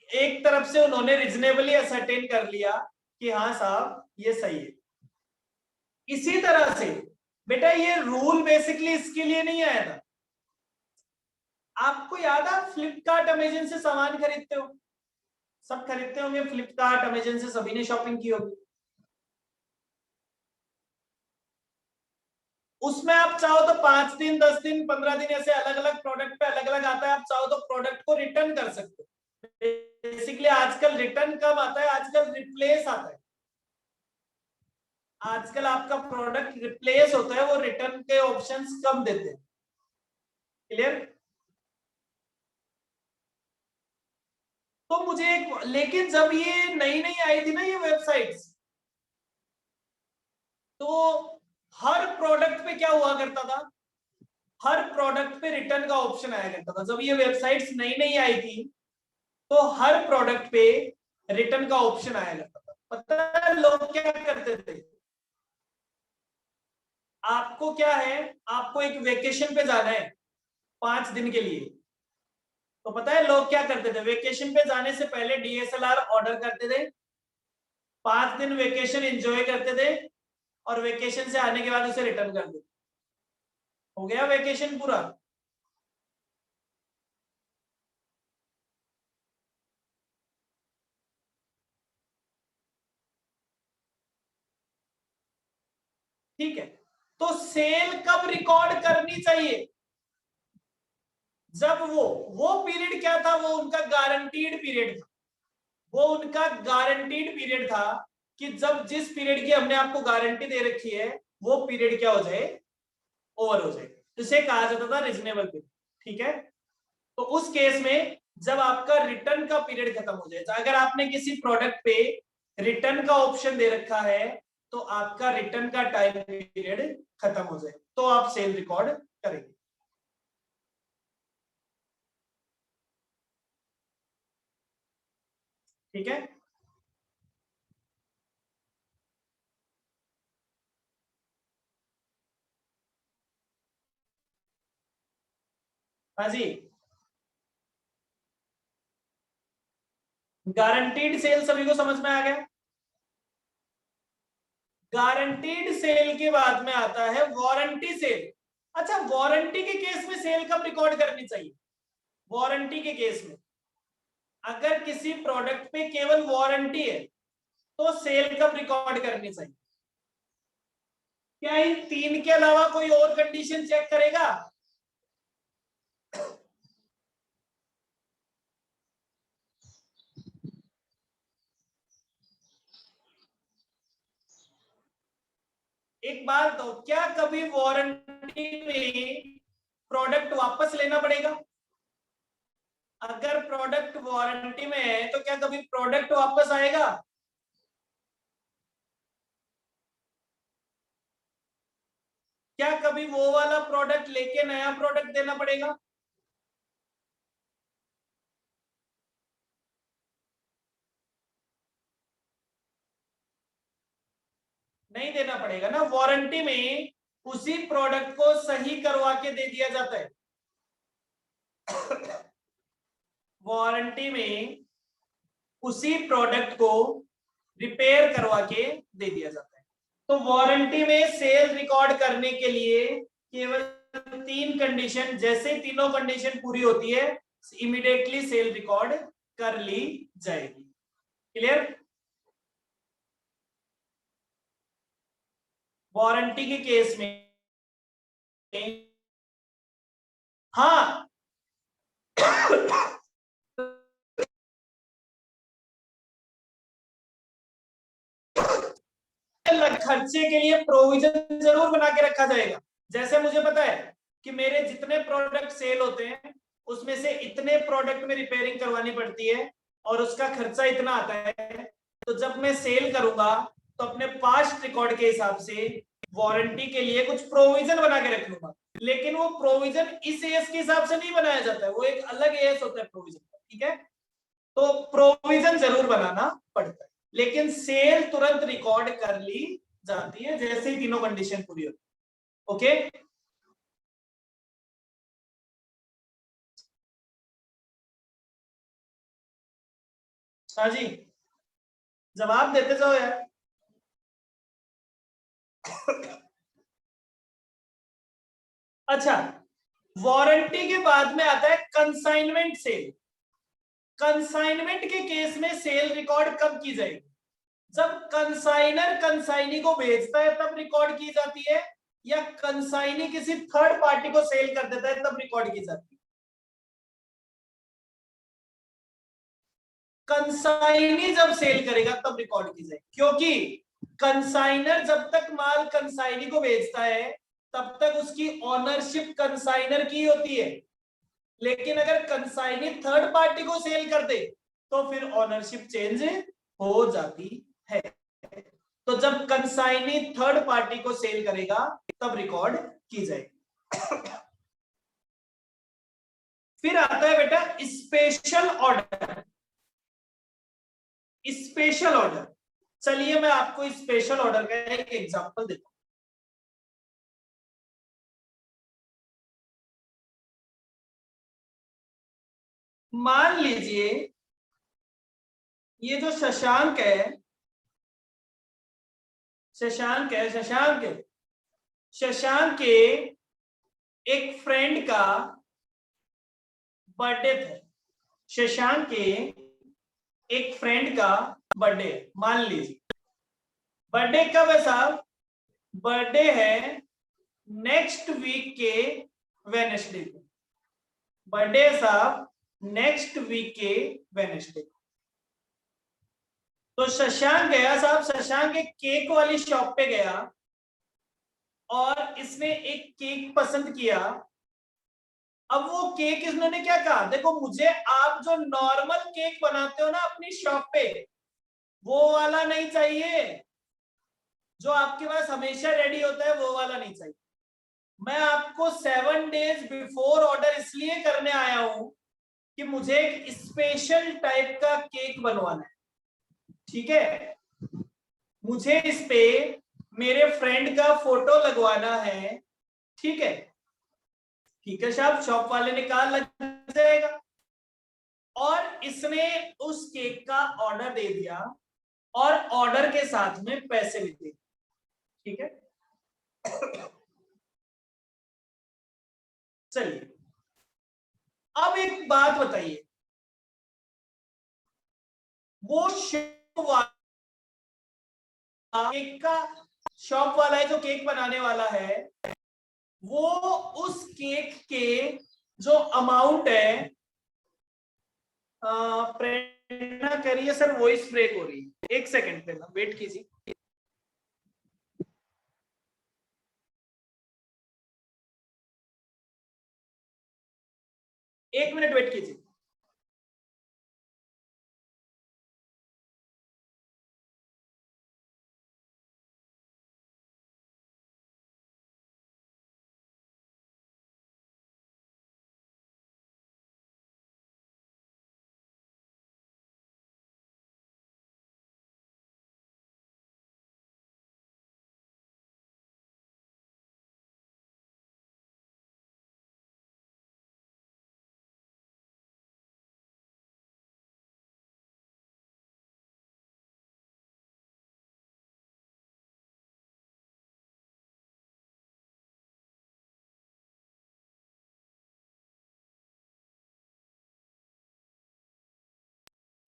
एक तरफ से उन्होंने रीजनेबली असरटेन कर लिया कि हाँ साहब ये सही है। इसी तरह से बेटा ये रूल बेसिकली इसके लिए नहीं आया था। आपको याद है, फ्लिपकार्ट अमेजन से सामान खरीदते हो, सब खरीदते होंगे फ्लिपकार्ट अमेजन से, सभी ने शॉपिंग की होगी। उसमें आप चाहो तो 5 दिन, 10 दिन, 15 दिन, ऐसे अलग अलग प्रोडक्ट पे अलग अलग आता है। आप चाहो तो प्रोडक्ट को रिटर्न कर सकते हो। बेसिकली आजकल रिटर्न कब आता है? आजकल रिप्लेस आता है। आजकल आपका प्रोडक्ट रिप्लेस होता है, वो रिटर्न के ऑप्शंस कम देते हैं। क्लियर? तो मुझे एक, लेकिन जब ये नई नई आई थी ना ये वेबसाइट्स, तो हर प्रोडक्ट पे क्या हुआ करता था? हर प्रोडक्ट पे रिटर्न का ऑप्शन आया करता था। जब ये वेबसाइट्स नई नई आई थी तो हर प्रोडक्ट पे रिटर्न का ऑप्शन आया करता था। पता है लोग क्या करते थे? आपको क्या है, आपको एक वेकेशन पे जाना है 5 दिन के लिए, तो पता है लोग क्या करते थे? वेकेशन पे जाने से पहले डीएसएलआर ऑर्डर करते थे, 5 दिन वेकेशन एंजॉय करते थे और वेकेशन से आने के बाद उसे रिटर्न कर देते। हो गया वेकेशन पूरा। ठीक है, तो सेल कब रिकॉर्ड करनी चाहिए? जब वो पीरियड क्या था? वो उनका गारंटीड पीरियड था। वो उनका गारंटीड पीरियड था कि जब जिस पीरियड की हमने आपको गारंटी दे रखी है वो पीरियड क्या हो जाए, ओवर हो जाए, इसे कहा जाता था रीजनेबल पीरियड। ठीक है, तो उस केस में जब आपका रिटर्न का पीरियड खत्म हो जाए, अगर आपने किसी प्रोडक्ट पे रिटर्न का ऑप्शन दे रखा है तो आपका रिटर्न का टाइम पीरियड खत्म हो जाए तो आप सेल रिकॉर्ड करेंगे। ठीक है, हाँ जी। गारंटीड सेल सभी को समझ में आ गया? गारंटीड सेल के बाद में आता है वारंटी सेल। अच्छा, वारंटी के केस में सेल कब रिकॉर्ड करनी चाहिए? वारंटी के केस में अगर किसी प्रोडक्ट पे केवल वारंटी है तो सेल कब रिकॉर्ड करनी चाहिए? क्या इन 3 के अलावा कोई और कंडीशन चेक करेगा? एक बात तो, क्या कभी वारंटी में प्रोडक्ट वापस लेना पड़ेगा? अगर प्रोडक्ट वारंटी में है तो क्या कभी प्रोडक्ट वापस आएगा? क्या कभी वो वाला प्रोडक्ट लेके नया प्रोडक्ट देना पड़ेगा? नहीं देना पड़ेगा ना। वारंटी में उसी प्रोडक्ट को सही करवा के दे दिया जाता है। वारंटी में उसी प्रोडक्ट को रिपेयर करवा के दे दिया जाता है। तो वारंटी में सेल रिकॉर्ड करने के लिए केवल 3 कंडीशन, जैसे तीनों कंडीशन पूरी होती है इमीडिएटली सेल रिकॉर्ड कर ली जाएगी। क्लियर? वारंटी के केस में हाँ खर्चे के लिए प्रोविजन जरूर बना के रखा जाएगा। जैसे मुझे पता है कि मेरे जितने प्रोडक्ट सेल होते हैं उसमें से इतने प्रोडक्ट में रिपेयरिंग करवानी पड़ती है और उसका खर्चा इतना आता है, तो जब मैं सेल करूंगा तो अपने पास्ट रिकॉर्ड के हिसाब से वारंटी के लिए कुछ प्रोविजन बना के रख लूंगा। लेकिन वो प्रोविजन इस एएस के हिसाब से नहीं बनाया जाता है, वो एक अलग एएस होता है प्रोविजन। ठीक है, तो प्रोविजन जरूर बनाना पड़ता है, लेकिन सेल तुरंत रिकॉर्ड कर ली जाती है जैसे ही तीनों कंडीशन पूरी होती है। ओके, हाँ जी, जवाब देते जाओ यार। अच्छा, वारंटी के बाद में आता है कंसाइनमेंट सेल। कंसाइनमेंट के केस में सेल रिकॉर्ड कब की जाएगी? जब कंसाइनर कंसाइनी को भेजता है तब रिकॉर्ड की जाती है, या कंसाइनी किसी थर्ड पार्टी को सेल कर देता है तब रिकॉर्ड की जाती है? कंसाइनी जब सेल करेगा तब रिकॉर्ड की जाएगी, क्योंकि कंसाइनर जब तक माल कंसाइनी को बेचता है तब तक उसकी ऑनरशिप कंसाइनर की होती है। लेकिन अगर कंसाइनी थर्ड पार्टी को सेल कर दे तो फिर ऑनरशिप चेंज हो जाती है। तो जब कंसाइनी थर्ड पार्टी को सेल करेगा तब रिकॉर्ड की जाएगी। फिर आता है बेटा स्पेशल ऑर्डर। स्पेशल ऑर्डर, चलिए मैं आपको स्पेशल ऑर्डर का एक एग्जांपल देता हूं। मान लीजिए ये जो शशांक है, शशांक के एक फ्रेंड का बर्थडे था। शशांक के एक फ्रेंड का बर्थडे, मान लीजिए बर्थडे कब है साहब? बर्थडे है नेक्स्ट वीक के वेडनेसडे को। बर्थडे है साहब नेक्स्ट वीक के वेडनेसडे को। तो शशांक गया साहब, शशांक एक केक वाली शॉप पे गया और इसने एक केक पसंद किया। अब वो केक इन्होंने क्या कहा, देखो मुझे आप जो नॉर्मल केक बनाते हो ना अपनी शॉप पे, वो वाला नहीं चाहिए, जो आपके पास हमेशा रेडी होता है वो वाला नहीं चाहिए। मैं आपको 7 डेज बिफोर ऑर्डर इसलिए करने आया हूं कि मुझे एक स्पेशल टाइप का केक बनवाना है, ठीक है? मुझे इस पे मेरे फ्रेंड का फोटो लगवाना है, ठीक है? ठीक है साहब, शॉप वाले ने कहा लग जाएगा, और इसने उस केक का ऑर्डर दे दिया और ऑर्डर के साथ में पैसे भी दे, ठीक है? चलिए अब एक बात बताइए, वो केक का शॉप वाला है जो केक बनाने वाला है, वो उस केक के जो अमाउंट है, प्रेरणा कह रही है सर वॉइस ब्रेक हो रही है, एक सेकंड पे ना वेट कीजिए। एक मिनट वेट कीजिए।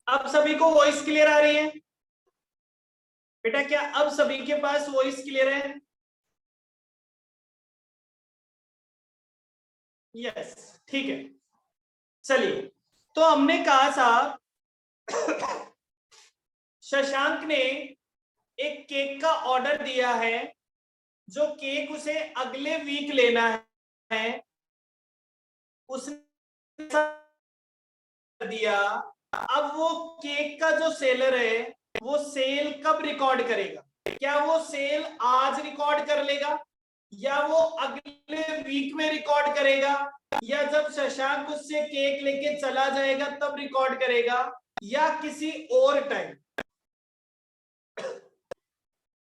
अब सभी को वॉइस क्लियर आ रही है बेटा? क्या अब सभी के पास वॉइस क्लियर है? यस, ठीक है। चलिए, तो हमने कहा साहब शशांक ने एक केक का ऑर्डर दिया है, जो केक उसे अगले वीक लेना है, उसने दिया। अब वो केक का जो सेलर है वो सेल कब रिकॉर्ड करेगा? क्या वो सेल आज रिकॉर्ड कर लेगा, या वो अगले वीक में रिकॉर्ड करेगा, या जब शशांक उससे केक लेके चला जाएगा तब रिकॉर्ड करेगा, या किसी और टाइम?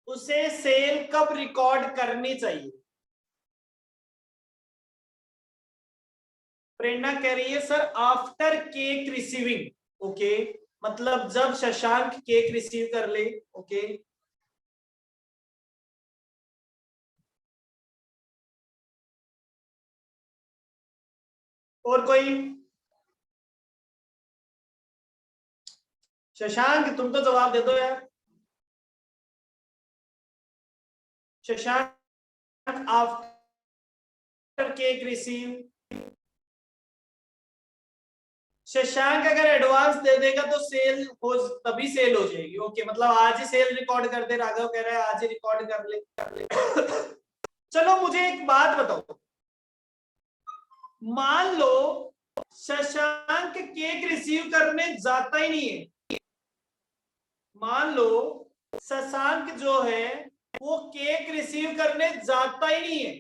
उसे सेल कब रिकॉर्ड करनी चाहिए? प्रेरणा कह रही है sir after cake receiving. Okay, मतलब जब शशांक केक रिसीव कर ले। ओके, और कोई? शशांक तुम तो जवाब दे दो यार। Shashank after cake receive, Shashank अगर एडवांस दे देगा तो सेल हो, तभी सेल हो जाएगी। ओके, मतलब आज ही सेल रिकॉर्ड कर दे, राघव कह रहा है आज ही रिकॉर्ड कर ले। चलो मुझे एक बात बताओ, मान लो शशांक केक रिसीव करने जाता ही नहीं है। मान लो शशांक जो है वो केक रिसीव करने जाता ही नहीं है।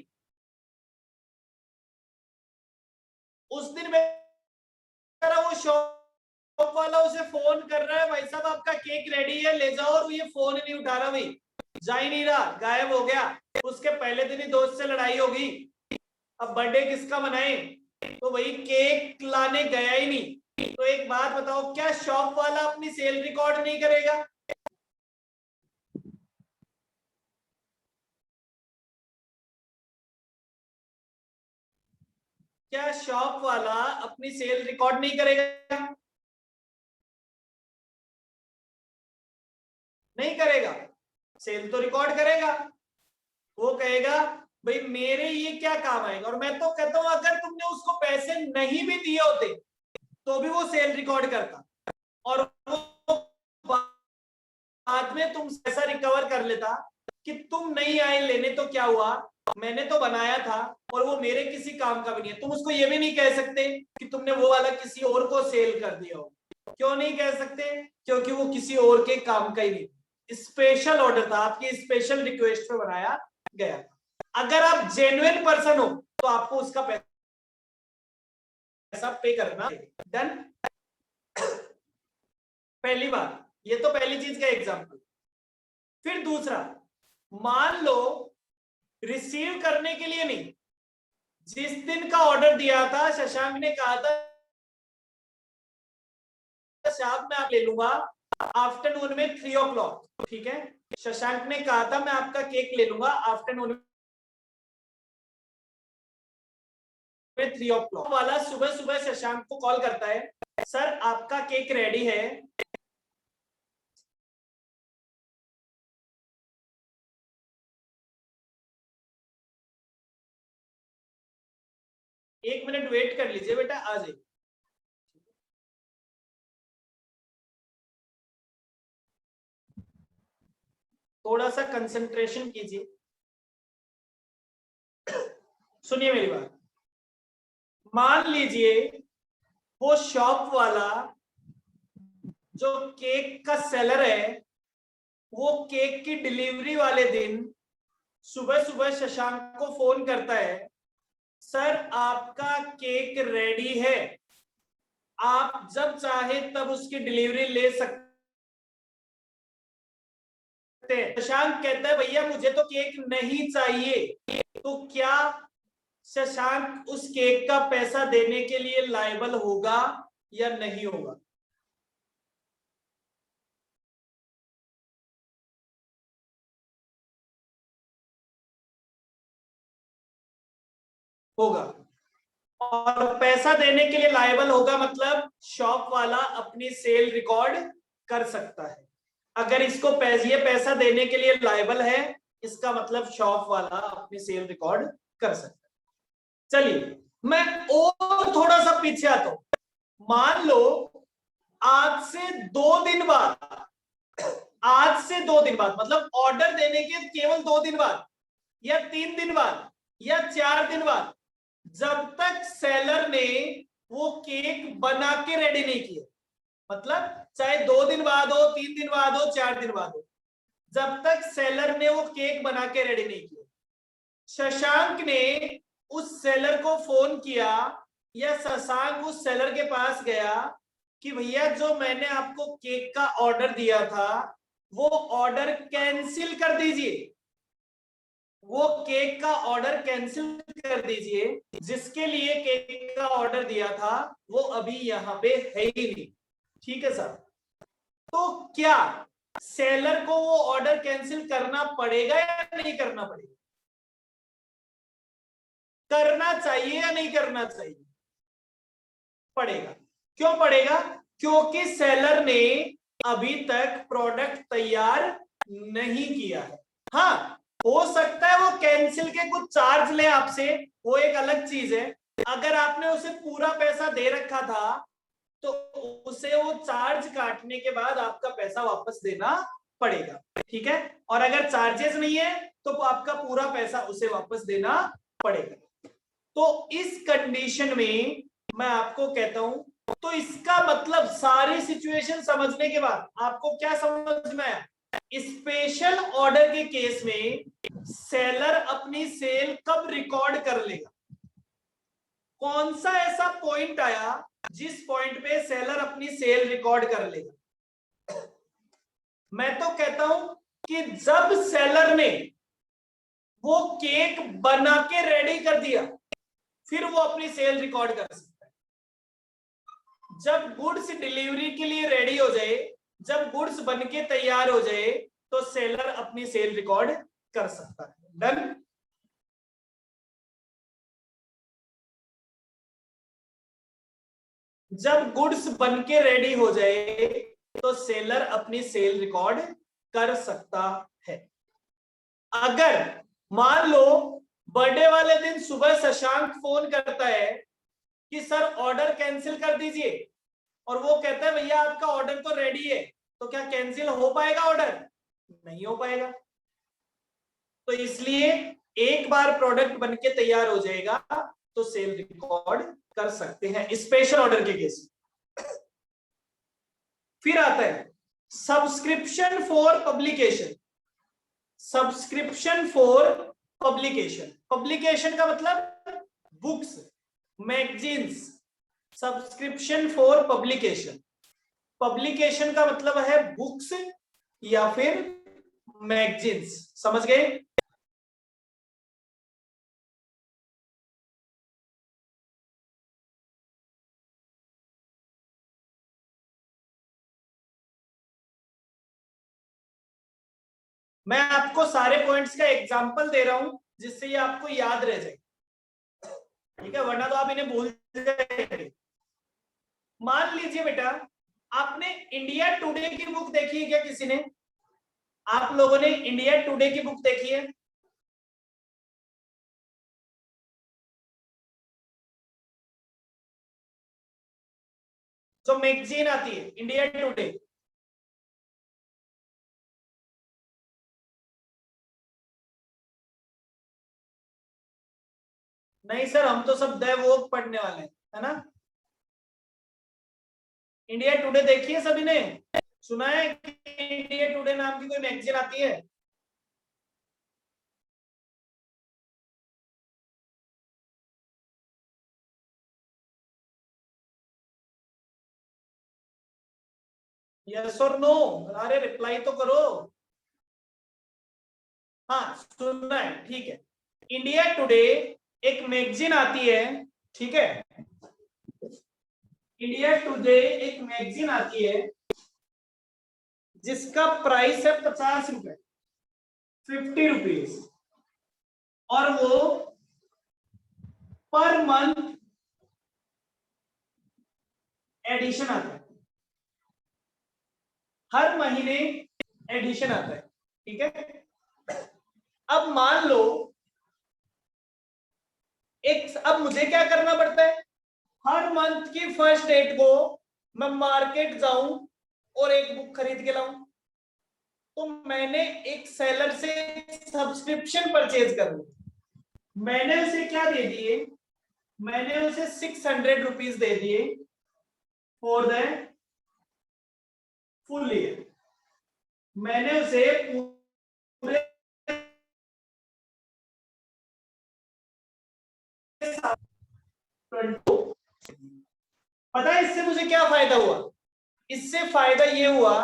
उस दिन बेचारा वो शॉप वाला उसे फोन कर रहा है, भाई साहब आपका केक रेडी है ले जाओ, और ये फोन नहीं उठा रहा, भाई जा ही नहीं रहा, गायब हो गया। उसके पहले दिन ही दोस्त से लड़ाई होगी, अब बर्थडे किसका मनाए, तो वही केक लाने गया ही नहीं। तो एक बात बताओ, क्या शॉप वाला अपनी सेल रिकॉर्ड नहीं करेगा? क्या शॉप वाला अपनी सेल रिकॉर्ड नहीं करेगा? नहीं करेगा, सेल तो रिकॉर्ड करेगा। वो कहेगा भाई मेरे ये क्या काम आएगा। और मैं तो कहता हूं अगर तुमने उसको पैसे नहीं भी दिए होते तो भी वो सेल रिकॉर्ड करता, और वो बाद में तुम ऐसा रिकवर कर लेता कि तुम नहीं आए लेने तो क्या हुआ, मैंने तो बनाया था और वो मेरे किसी काम का भी नहीं है। तुम उसको ये भी नहीं कह सकते कि तुमने वो वाला किसी और को सेल कर दिया हो। क्यों नहीं कह सकते? क्योंकि वो किसी और के काम का ही नहीं, स्पेशल ऑर्डर था, आपकी स्पेशल रिक्वेस्ट पे बनाया गया था। अगर आप जेन्युइन पर्सन हो तो आपको उसका पैसा पे करना। डन। पहली बात, ये तो पहली चीज का एग्जांपल। फिर दूसरा, मान लो रिसीव करने के लिए नहीं, जिस दिन का ऑर्डर दिया था शशांक ने कहा था शाम में आप ले लूंगा आफ्टरनून में 3 o'clock, ठीक है, शशांक ने कहा था मैं आपका केक ले लूंगा आफ्टरनून में 3 o'clock। वाला सुबह सुबह शशांक को कॉल करता है, सर आपका केक रेडी है। एक मिनट वेट कर लीजिए बेटा, आ जाइए। थोड़ा सा कंसंट्रेशन कीजिए, सुनिए मेरी बात। मान लीजिए वो शॉप वाला जो केक का सेलर है, वो केक की डिलीवरी वाले दिन सुबह सुबह शशांक को फोन करता है, सर आपका केक रेडी है, आप जब चाहे तब उसकी डिलीवरी ले सकते हैं। शशांक कहता है भैया मुझे तो केक नहीं चाहिए। तो क्या शशांक उस केक का पैसा देने के लिए लायबल होगा या नहीं होगा? होगा। और पैसा देने के लिए लायबल होगा मतलब शॉप वाला अपनी सेल रिकॉर्ड कर सकता है। अगर इसको ये पैसा देने के लिए लायबल है, इसका मतलब शॉप वाला अपनी सेल रिकॉर्ड कर सकता है। चलिए मैं और थोड़ा सा पीछे आता हूं। मान लो आज से 2 दिन बाद, आज से 2 दिन बाद मतलब ऑर्डर देने के केवल 2 दिन बाद या 3 दिन बाद या 4 दिन बाद, जब तक सेलर ने वो केक बना के रेडी नहीं किया, मतलब चाहे 2 दिन बाद हो, 3 दिन बाद हो, 4 दिन बाद हो, जब तक सेलर ने वो केक बना के रेडी नहीं किया, शशांक ने उस सेलर को फोन किया या शशांक उस सेलर के पास गया कि भैया जो मैंने आपको केक का ऑर्डर दिया था वो ऑर्डर कैंसिल कर दीजिए, वो केक का ऑर्डर कैंसिल कर दीजिए, जिसके लिए केक का ऑर्डर दिया था वो अभी यहाँ पे है ही नहीं। ठीक है सर, तो क्या सेलर को वो ऑर्डर कैंसिल करना पड़ेगा या नहीं करना पड़ेगा? करना चाहिए या नहीं करना चाहिए? पड़ेगा। क्यों पड़ेगा? क्योंकि सेलर ने अभी तक प्रोडक्ट तैयार नहीं किया है। हाँ, हो सकता है वो कैंसिल के कुछ चार्ज ले आपसे, वो एक अलग चीज है। अगर आपने उसे पूरा पैसा दे रखा था तो उसे वो चार्ज काटने के बाद आपका पैसा वापस देना पड़ेगा, ठीक है। और अगर चार्जेस नहीं है तो आपका पूरा पैसा उसे वापस देना पड़ेगा। तो इस कंडीशन में मैं आपको कहता हूं, तो इसका मतलब सारी सिचुएशन समझने के बाद आपको क्या समझ में आया? स्पेशल ऑर्डर के केस में सेलर अपनी सेल कब रिकॉर्ड कर लेगा? कौन सा ऐसा पॉइंट आया जिस पॉइंट पे सेलर अपनी सेल रिकॉर्ड कर लेगा। मैं तो कहता हूं कि जब सेलर ने वो केक बना के रेडी कर दिया, फिर वो अपनी सेल रिकॉर्ड कर सकता है। जब गुड्स डिलीवरी के लिए रेडी हो जाए, जब गुड्स बन के तैयार हो जाए, तो सेलर अपनी सेल रिकॉर्ड कर सकता है। डन। जब गुड्स बन के रेडी हो जाए, तो सेलर अपनी सेल रिकॉर्ड कर सकता है। अगर मान लो बर्थडे वाले दिन सुबह शशांक फोन करता है कि सर ऑर्डर कैंसिल कर दीजिए, और वो कहता है भैया आपका ऑर्डर तो रेडी है, तो क्या कैंसिल हो पाएगा ऑर्डर? नहीं हो पाएगा। तो इसलिए एक बार प्रोडक्ट बन के तैयार हो जाएगा तो सेल रिकॉर्ड कर सकते हैं स्पेशल ऑर्डर के केस। फिर आता है subscription for publication. Subscription for publication, publication का मतलब books, magazines. Subscription for publication, publication का मतलब है बुक्स या फिर मैगजीन्स। समझ गए? मैं आपको सारे पॉइंट्स का एग्जांपल दे रहा हूं जिससे ये आपको याद रह जाए, ठीक है, वरना तो आप इन्हें भूल जाएंगे। मान लीजिए बेटा, आपने इंडिया टुडे की बुक देखी है क्या किसी ने? आप लोगों ने इंडिया टुडे की बुक देखी है? जो मैगजीन आती है इंडिया टुडे, नहीं सर हम तो सब द वोग पढ़ने वाले हैं, है ना? इंडिया टुडे देखी है सभी ने? सुना है कि इंडिया टुडे नाम की कोई मैगजीन आती है? यस और नो? अरे रिप्लाई तो करो। हाँ सुनना है, ठीक है। इंडिया टुडे एक मैगजीन आती है, ठीक है? इंडिया टुडे एक मैगजीन आती है जिसका प्राइस है 50 रुपए, 50 रुपीज, और वो पर मंथ एडिशन आता है, हर महीने एडिशन आता है, ठीक है? अब मान लो अब मुझे क्या करना पड़ता है? हर मंथ की फर्स्ट डेट को मैं मार्केट जाऊं और एक बुक खरीद के लाऊं। तो मैंने एक सेलर से सब्सक्रिप्शन परचेज कर ली। मैंने उसे क्या दे दिए? मैंने उसे 600 रुपीज दे दिए फॉर द फुल ईयर। मैंने उसे पूरे पता है इससे मुझे क्या फायदा हुआ? इससे फायदा ये हुआ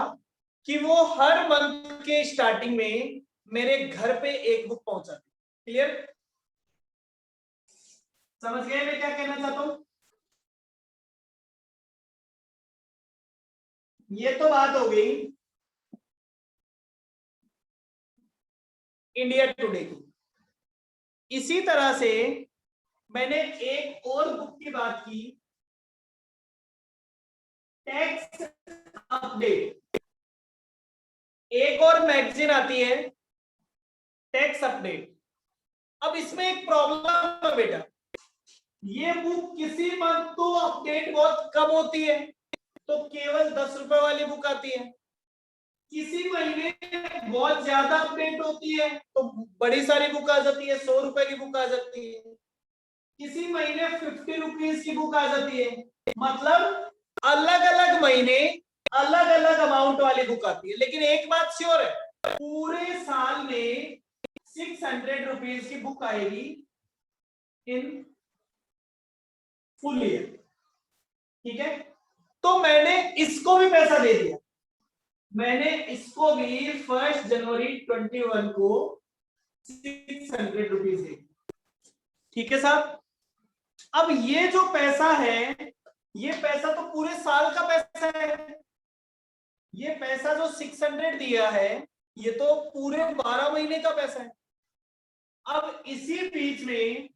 कि वो हर मंथ के स्टार्टिंग में मेरे घर पे एक बुक पहुंचाती। क्लियर? समझ गए मैं क्या कहना चाहता हूं? ये तो बात हो गई इंडिया टुडे की। इसी तरह से मैंने एक और बुक की बात की, टैक्स अपडेट। एक और मैगजीन आती है टैक्स अपडेट। अब इसमें एक प्रॉब्लम है बेटा, ये बुक किसी मंथ तो अपडेट बहुत कम होती है, तो केवल 10 रुपए वाली बुक आती है। किसी महीने बहुत ज्यादा अपडेट होती है तो बड़ी सारी बुक आ जाती है, 100 रुपए की बुक आ जाती है। किसी महीने 50 रुपीज की बुक आ जाती है। मतलब अलग अलग महीने अलग अलग अमाउंट वाली बुक आती है। लेकिन एक बात श्योर है, पूरे साल में 600 रुपीज की बुक आएगी इन फुल ईयर। ठीक है, तो मैंने इसको भी पैसा दे दिया, मैंने इसको भी 1 जनवरी 21 को 600 रुपीज दे, ठीक है साहब। अब ये जो पैसा है, ये पैसा तो पूरे साल का पैसा है, ये पैसा जो 600 दिया है ये तो पूरे 12 महीने का पैसा है। अब इसी बीच में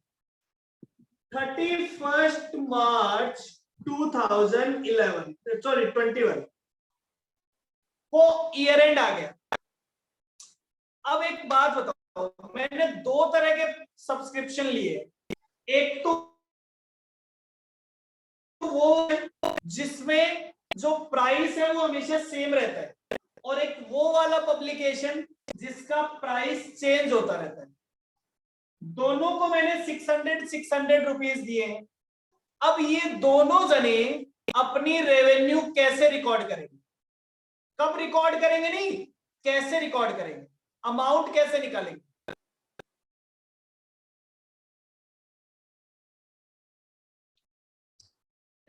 31 मार्च 2011 सॉरी 21 को ईयर एंड आ गया। अब एक बात बताओ, मैंने 2 तरह के सब्सक्रिप्शन लिए, एक तो वो जिसमें जो प्राइस है वो हमेशा सेम रहता है, और एक वो वाला पब्लिकेशन जिसका प्राइस चेंज होता रहता है। दोनों को मैंने 600 रुपीज दिए हैं। अब ये दोनों जने अपनी रेवेन्यू कैसे रिकॉर्ड करेंगे, कब रिकॉर्ड करेंगे, नहीं कैसे रिकॉर्ड करेंगे, अमाउंट कैसे निकालेंगे।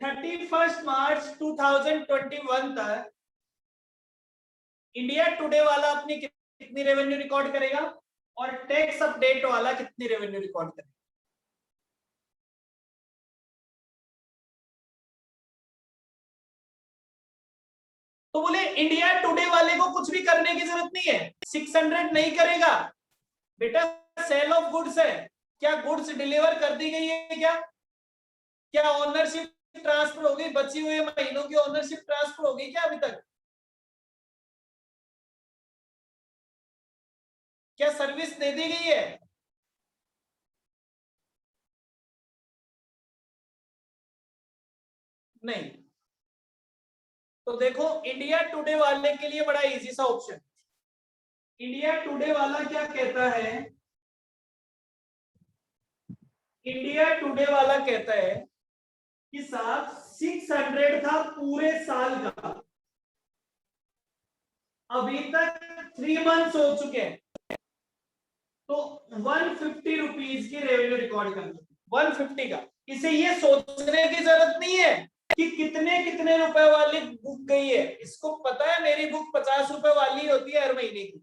31 मार्च 2021 तक इंडिया टुडे वाला अपनी कितनी रेवेन्यू रिकॉर्ड करेगा और टैक्स अपडेट वाला कितनी रेवेन्यू रिकॉर्ड करेगा। तो बोले इंडिया टुडे वाले को कुछ भी करने की जरूरत नहीं है, 600 नहीं करेगा बेटा, सेल ऑफ गुड्स है, क्या गुड्स डिलीवर कर दी गई है, क्या ओनरशिप ट्रांसफर हो गई, बची हुई महीनों की ओनरशिप ट्रांसफर हो गई क्या अभी तक, क्या सर्विस दे दी गई है, नहीं। तो देखो इंडिया टुडे वाले के लिए बड़ा इजी सा ऑप्शन, इंडिया टुडे वाला क्या कहता है, इंडिया टुडे वाला कहता है कि साहब 600 था पूरे साल का, अभी तक 3 मंथ्स हो चुके हैं, तो 150 रुपीज की रेवेन्यू रिकॉर्ड करना, 150 का। इसे ये सोचने की जरूरत नहीं है कि कितने कितने रुपए वाली बुक गई है, इसको पता है मेरी बुक 50 रुपए वाली होती है हर महीने की।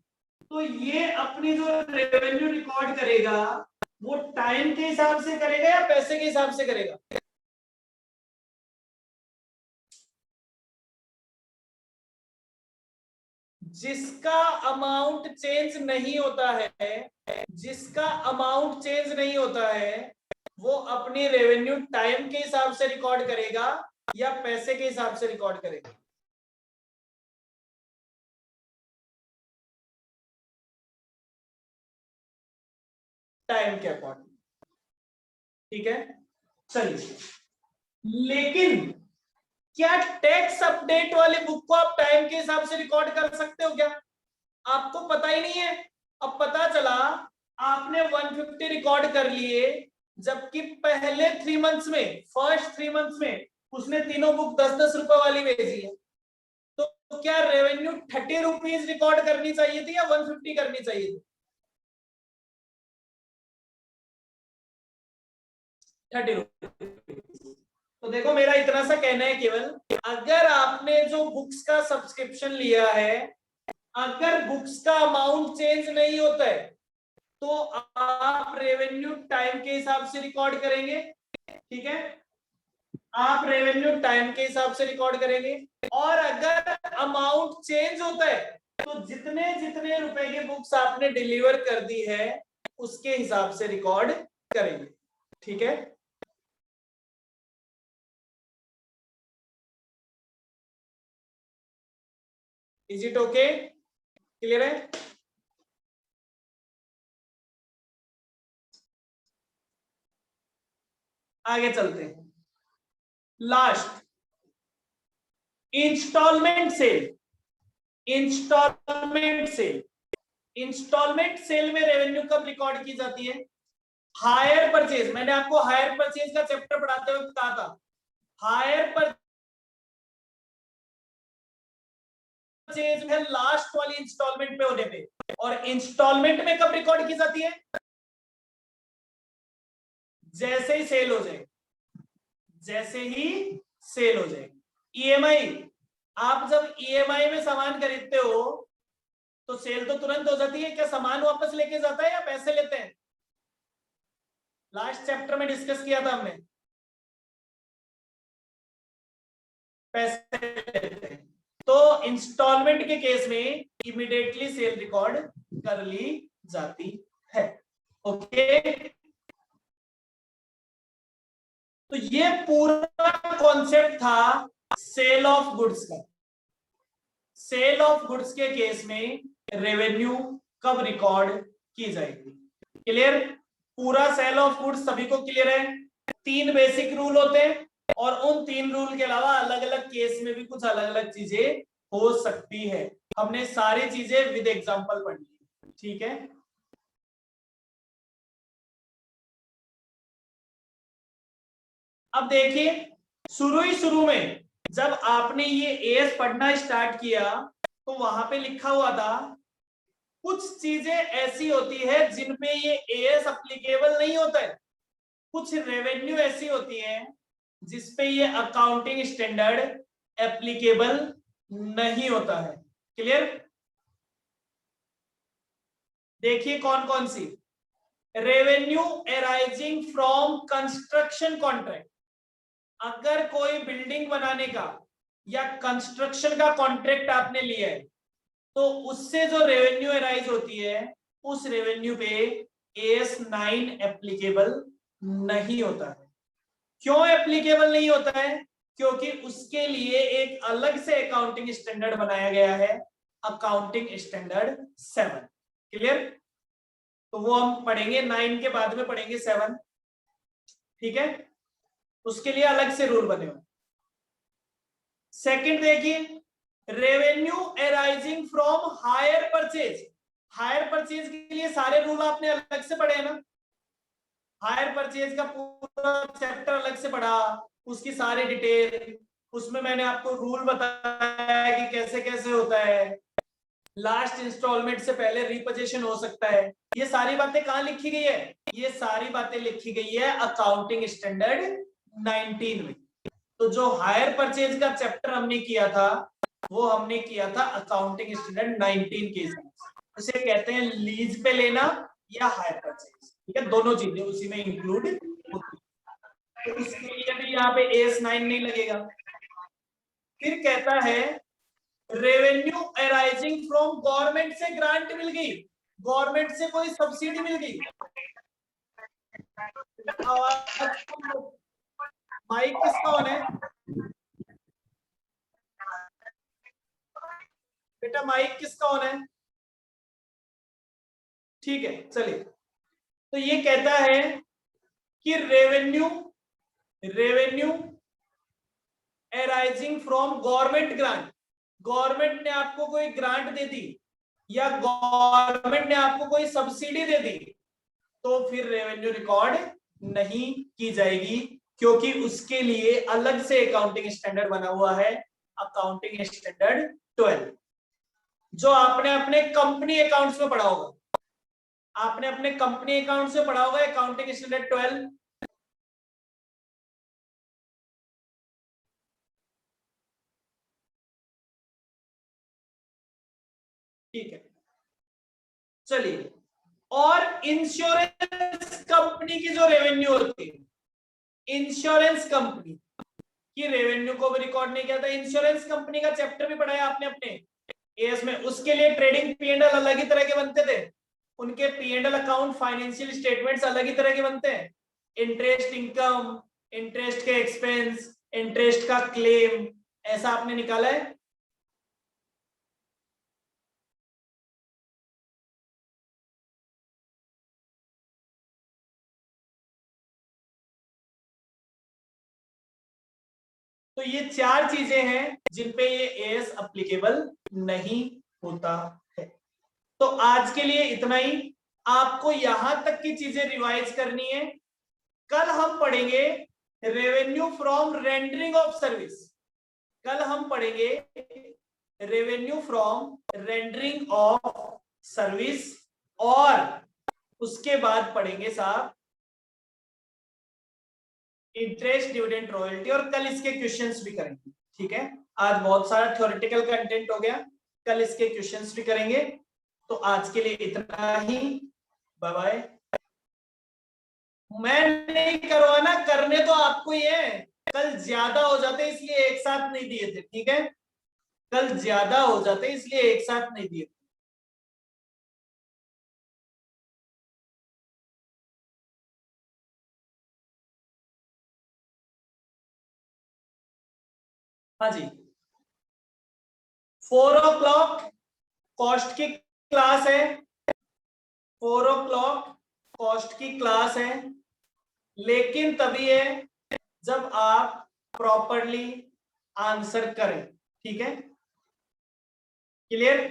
तो ये अपनी जो रेवेन्यू रिकॉर्ड करेगा वो टाइम के हिसाब से करेगा या पैसे के हिसाब से करेगा, जिसका अमाउंट चेंज नहीं होता है, जिसका अमाउंट चेंज नहीं होता है वो अपनी रेवेन्यू टाइम के हिसाब से रिकॉर्ड करेगा या पैसे के हिसाब से रिकॉर्ड करेगा। टाइम के अकॉर्डिंग, ठीक है चलिए। लेकिन क्या टैक्स अपडेट वाली बुक को आप टाइम के हिसाब से रिकॉर्ड कर सकते हो क्या, आपको पता ही नहीं है। अब पता चला आपने 150 रिकॉर्ड कर लिए, जबकि पहले 3 मंथ्स में, फर्स्ट 3 मंथ्स में उसने तीनों बुक 10-10 रुपए वाली भेजी है, तो क्या रेवेन्यू 30 रुपीज रिकॉर्ड करनी चाहिए थी या 150 करनी चाहिए थी, 30 रुपीज। तो देखो मेरा इतना सा कहना है केवल, अगर आपने जो बुक्स का सब्सक्रिप्शन लिया है, अगर बुक्स का अमाउंट चेंज नहीं होता है तो आप रेवेन्यू टाइम के हिसाब से रिकॉर्ड करेंगे, ठीक है, आप रेवेन्यू टाइम के हिसाब से रिकॉर्ड करेंगे। और अगर अमाउंट चेंज होता है तो जितने जितने रुपए की बुक्स आपने डिलीवर कर दी है उसके हिसाब से रिकॉर्ड करेंगे, ठीक है। इज इट ओके, क्लियर है। आगे चलते हैं, last instalment sale, instalment sale, instalment sale में रेवेन्यू कब रिकॉर्ड की जाती है, हायर परचेज, मैंने आपको हायर परचेज का चैप्टर पढ़ाते हुए कहा था, हायर परचेज है लास्ट वाली इंस्टॉलमेंट पे होने पे, और इंस्टॉलमेंट में कब रिकॉर्ड की जाती है, जैसे ही सेल हो जाए, जैसे ही सेल हो जाएगी। ईएमआई, आप जब ईएमआई में सामान खरीदते हो तो सेल तो तुरंत हो जाती है। क्या सामान वापस लेके जाता है या पैसे लेते हैं? लास्ट चैप्टर में डिस्कस किया था हमने, पैसे लेते हैं। तो इंस्टॉलमेंट के केस में इमीडिएटली सेल रिकॉर्ड कर ली जाती है। ओके, तो ये पूरा कॉन्सेप्ट था सेल ऑफ गुड्स का। सेल ऑफ गुड्स के केस में रेवेन्यू कब रिकॉर्ड की जाएगी? क्लियर? पूरा सेल ऑफ गुड्स सभी को क्लियर है? 3 बेसिक रूल होते हैं और उन 3 रूल के अलावा अलग अलग केस में भी कुछ अलग अलग चीजें हो सकती है। हमने सारी चीजें विद एग्जांपल पढ़ ली, ठीक है? अब देखिए, शुरू में जब आपने ये एएस पढ़ना स्टार्ट किया तो वहां पे लिखा हुआ था कुछ चीजें ऐसी होती है जिनपे ये एएस एप्लीकेबल नहीं होता है। कुछ रेवेन्यू ऐसी होती है जिसपे ये अकाउंटिंग स्टैंडर्ड एप्लीकेबल नहीं होता है। क्लियर? देखिए कौन कौन सी। Revenue arising from construction contract, अगर कोई बिल्डिंग बनाने का या कंस्ट्रक्शन का कॉन्ट्रैक्ट आपने लिया है तो उससे जो रेवेन्यू अराइज होती है उस रेवेन्यू पे एएस 9 एप्लीकेबल नहीं होता है। क्यों एप्लीकेबल नहीं होता है? क्योंकि उसके लिए एक अलग से अकाउंटिंग स्टैंडर्ड बनाया गया है, अकाउंटिंग स्टैंडर्ड 7। क्लियर? तो वो हम पढ़ेंगे 9 के बाद में पढ़ेंगे 7, ठीक है? उसके लिए अलग से रूल बने हुए। सेकंड देखिए, revenue arising from hire purchase. Hire purchase के लिए सारे रूल आपने अलग से पढ़े हैं ना? हायर परचेज का पूरा चैप्टर अलग से पढ़ा, उसकी सारी डिटेल, उसमें मैंने आपको रूल बताया कि कैसे कैसे होता है, लास्ट इंस्टॉलमेंट से पहले रिपोजिशन हो सकता है। ये सारी बातें कहां लिखी गई है? ये सारी बातें लिखी गई है अकाउंटिंग स्टैंडर्ड 19 में। तो जो हायर परचेज का चैप्टर हमने किया था वो हमने किया था अकाउंटिंग स्टैंडर्ड 19 के हिसाब से। उसे कहते हैं लीज पे लेना या हायर परचेज, ठीक है? दोनों चीजें उसी में इंक्लूड होती है। तो इसके लिए भी यहाँ पे एस 9 नहीं लगेगा। फिर कहता है रेवेन्यू अराइजिंग फ्रॉम गवर्नमेंट से ग्रांट मिल गई, गवर्नमेंट से कोई सब्सिडी मिल गई। माइक किसका ऑन है बेटा? माइक किसका ऑन है? ठीक है, चलिए। तो ये कहता है कि revenue arising from government grant, government ने आपको कोई ग्रांट दे दी या गवर्नमेंट ने आपको कोई सब्सिडी दे दी तो फिर रेवेन्यू रिकॉर्ड नहीं की जाएगी, क्योंकि उसके लिए अलग से अकाउंटिंग स्टैंडर्ड बना हुआ है, अकाउंटिंग स्टैंडर्ड 12, जो आपने अपने कंपनी अकाउंट्स में पढ़ा होगा। आपने अपने कंपनी अकाउंट से पढ़ा होगा अकाउंटिंग स्टैंडर्ड 12। ठीक है, चलिए। और इंश्योरेंस कंपनी की जो रेवेन्यू होती है, इंश्योरेंस कंपनी की रेवेन्यू को भी रिकॉर्ड नहीं किया था। इंश्योरेंस कंपनी का चैप्टर भी पढ़ाया आपने अपने एएस में। उसके लिए ट्रेडिंग पी&एल अलग ही तरह के बनते थे, उनके पी&एल अकाउंट, फाइनेंशियल स्टेटमेंट्स अलग ही तरह के बनते हैं। इंटरेस्ट इनकम, इंटरेस्ट के एक्सपेंस, इंटरेस्ट का क्लेम, ऐसा आपने निकाला है। तो ये 4 चीजें हैं जिन पे ये एएस एप्लीकेबल नहीं होता है। तो आज के लिए इतना ही। आपको यहां तक की चीजें रिवाइज करनी है। कल हम पढ़ेंगे revenue from rendering of service. कल हम पढ़ेंगे revenue from rendering of service और उसके बाद पढ़ेंगे साहब इंटरेस्ट, डिविडेंड, रॉयल्टी, और कल इसके क्वेश्चंस भी करेंगे। ठीक है, आज बहुत सारा थ्योरेटिकल कंटेंट हो गया, कल इसके क्वेश्चंस भी करेंगे। तो आज के लिए इतना ही, बाय बाय। मैं नहीं करवाना, करने तो आपको ही है, कल ज्यादा हो जाते इसलिए एक साथ नहीं दिए थे। ठीक है, कल ज्यादा हो जाते इसलिए एक साथ नहीं दिए थे। हाँ जी, 4 o'clock कॉस्ट की क्लास है, 4 o'clock कॉस्ट की क्लास है, लेकिन तभी है जब आप प्रॉपरली आंसर करें। ठीक है, क्लियर?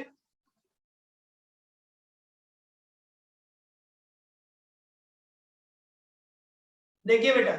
देखिए बेटा,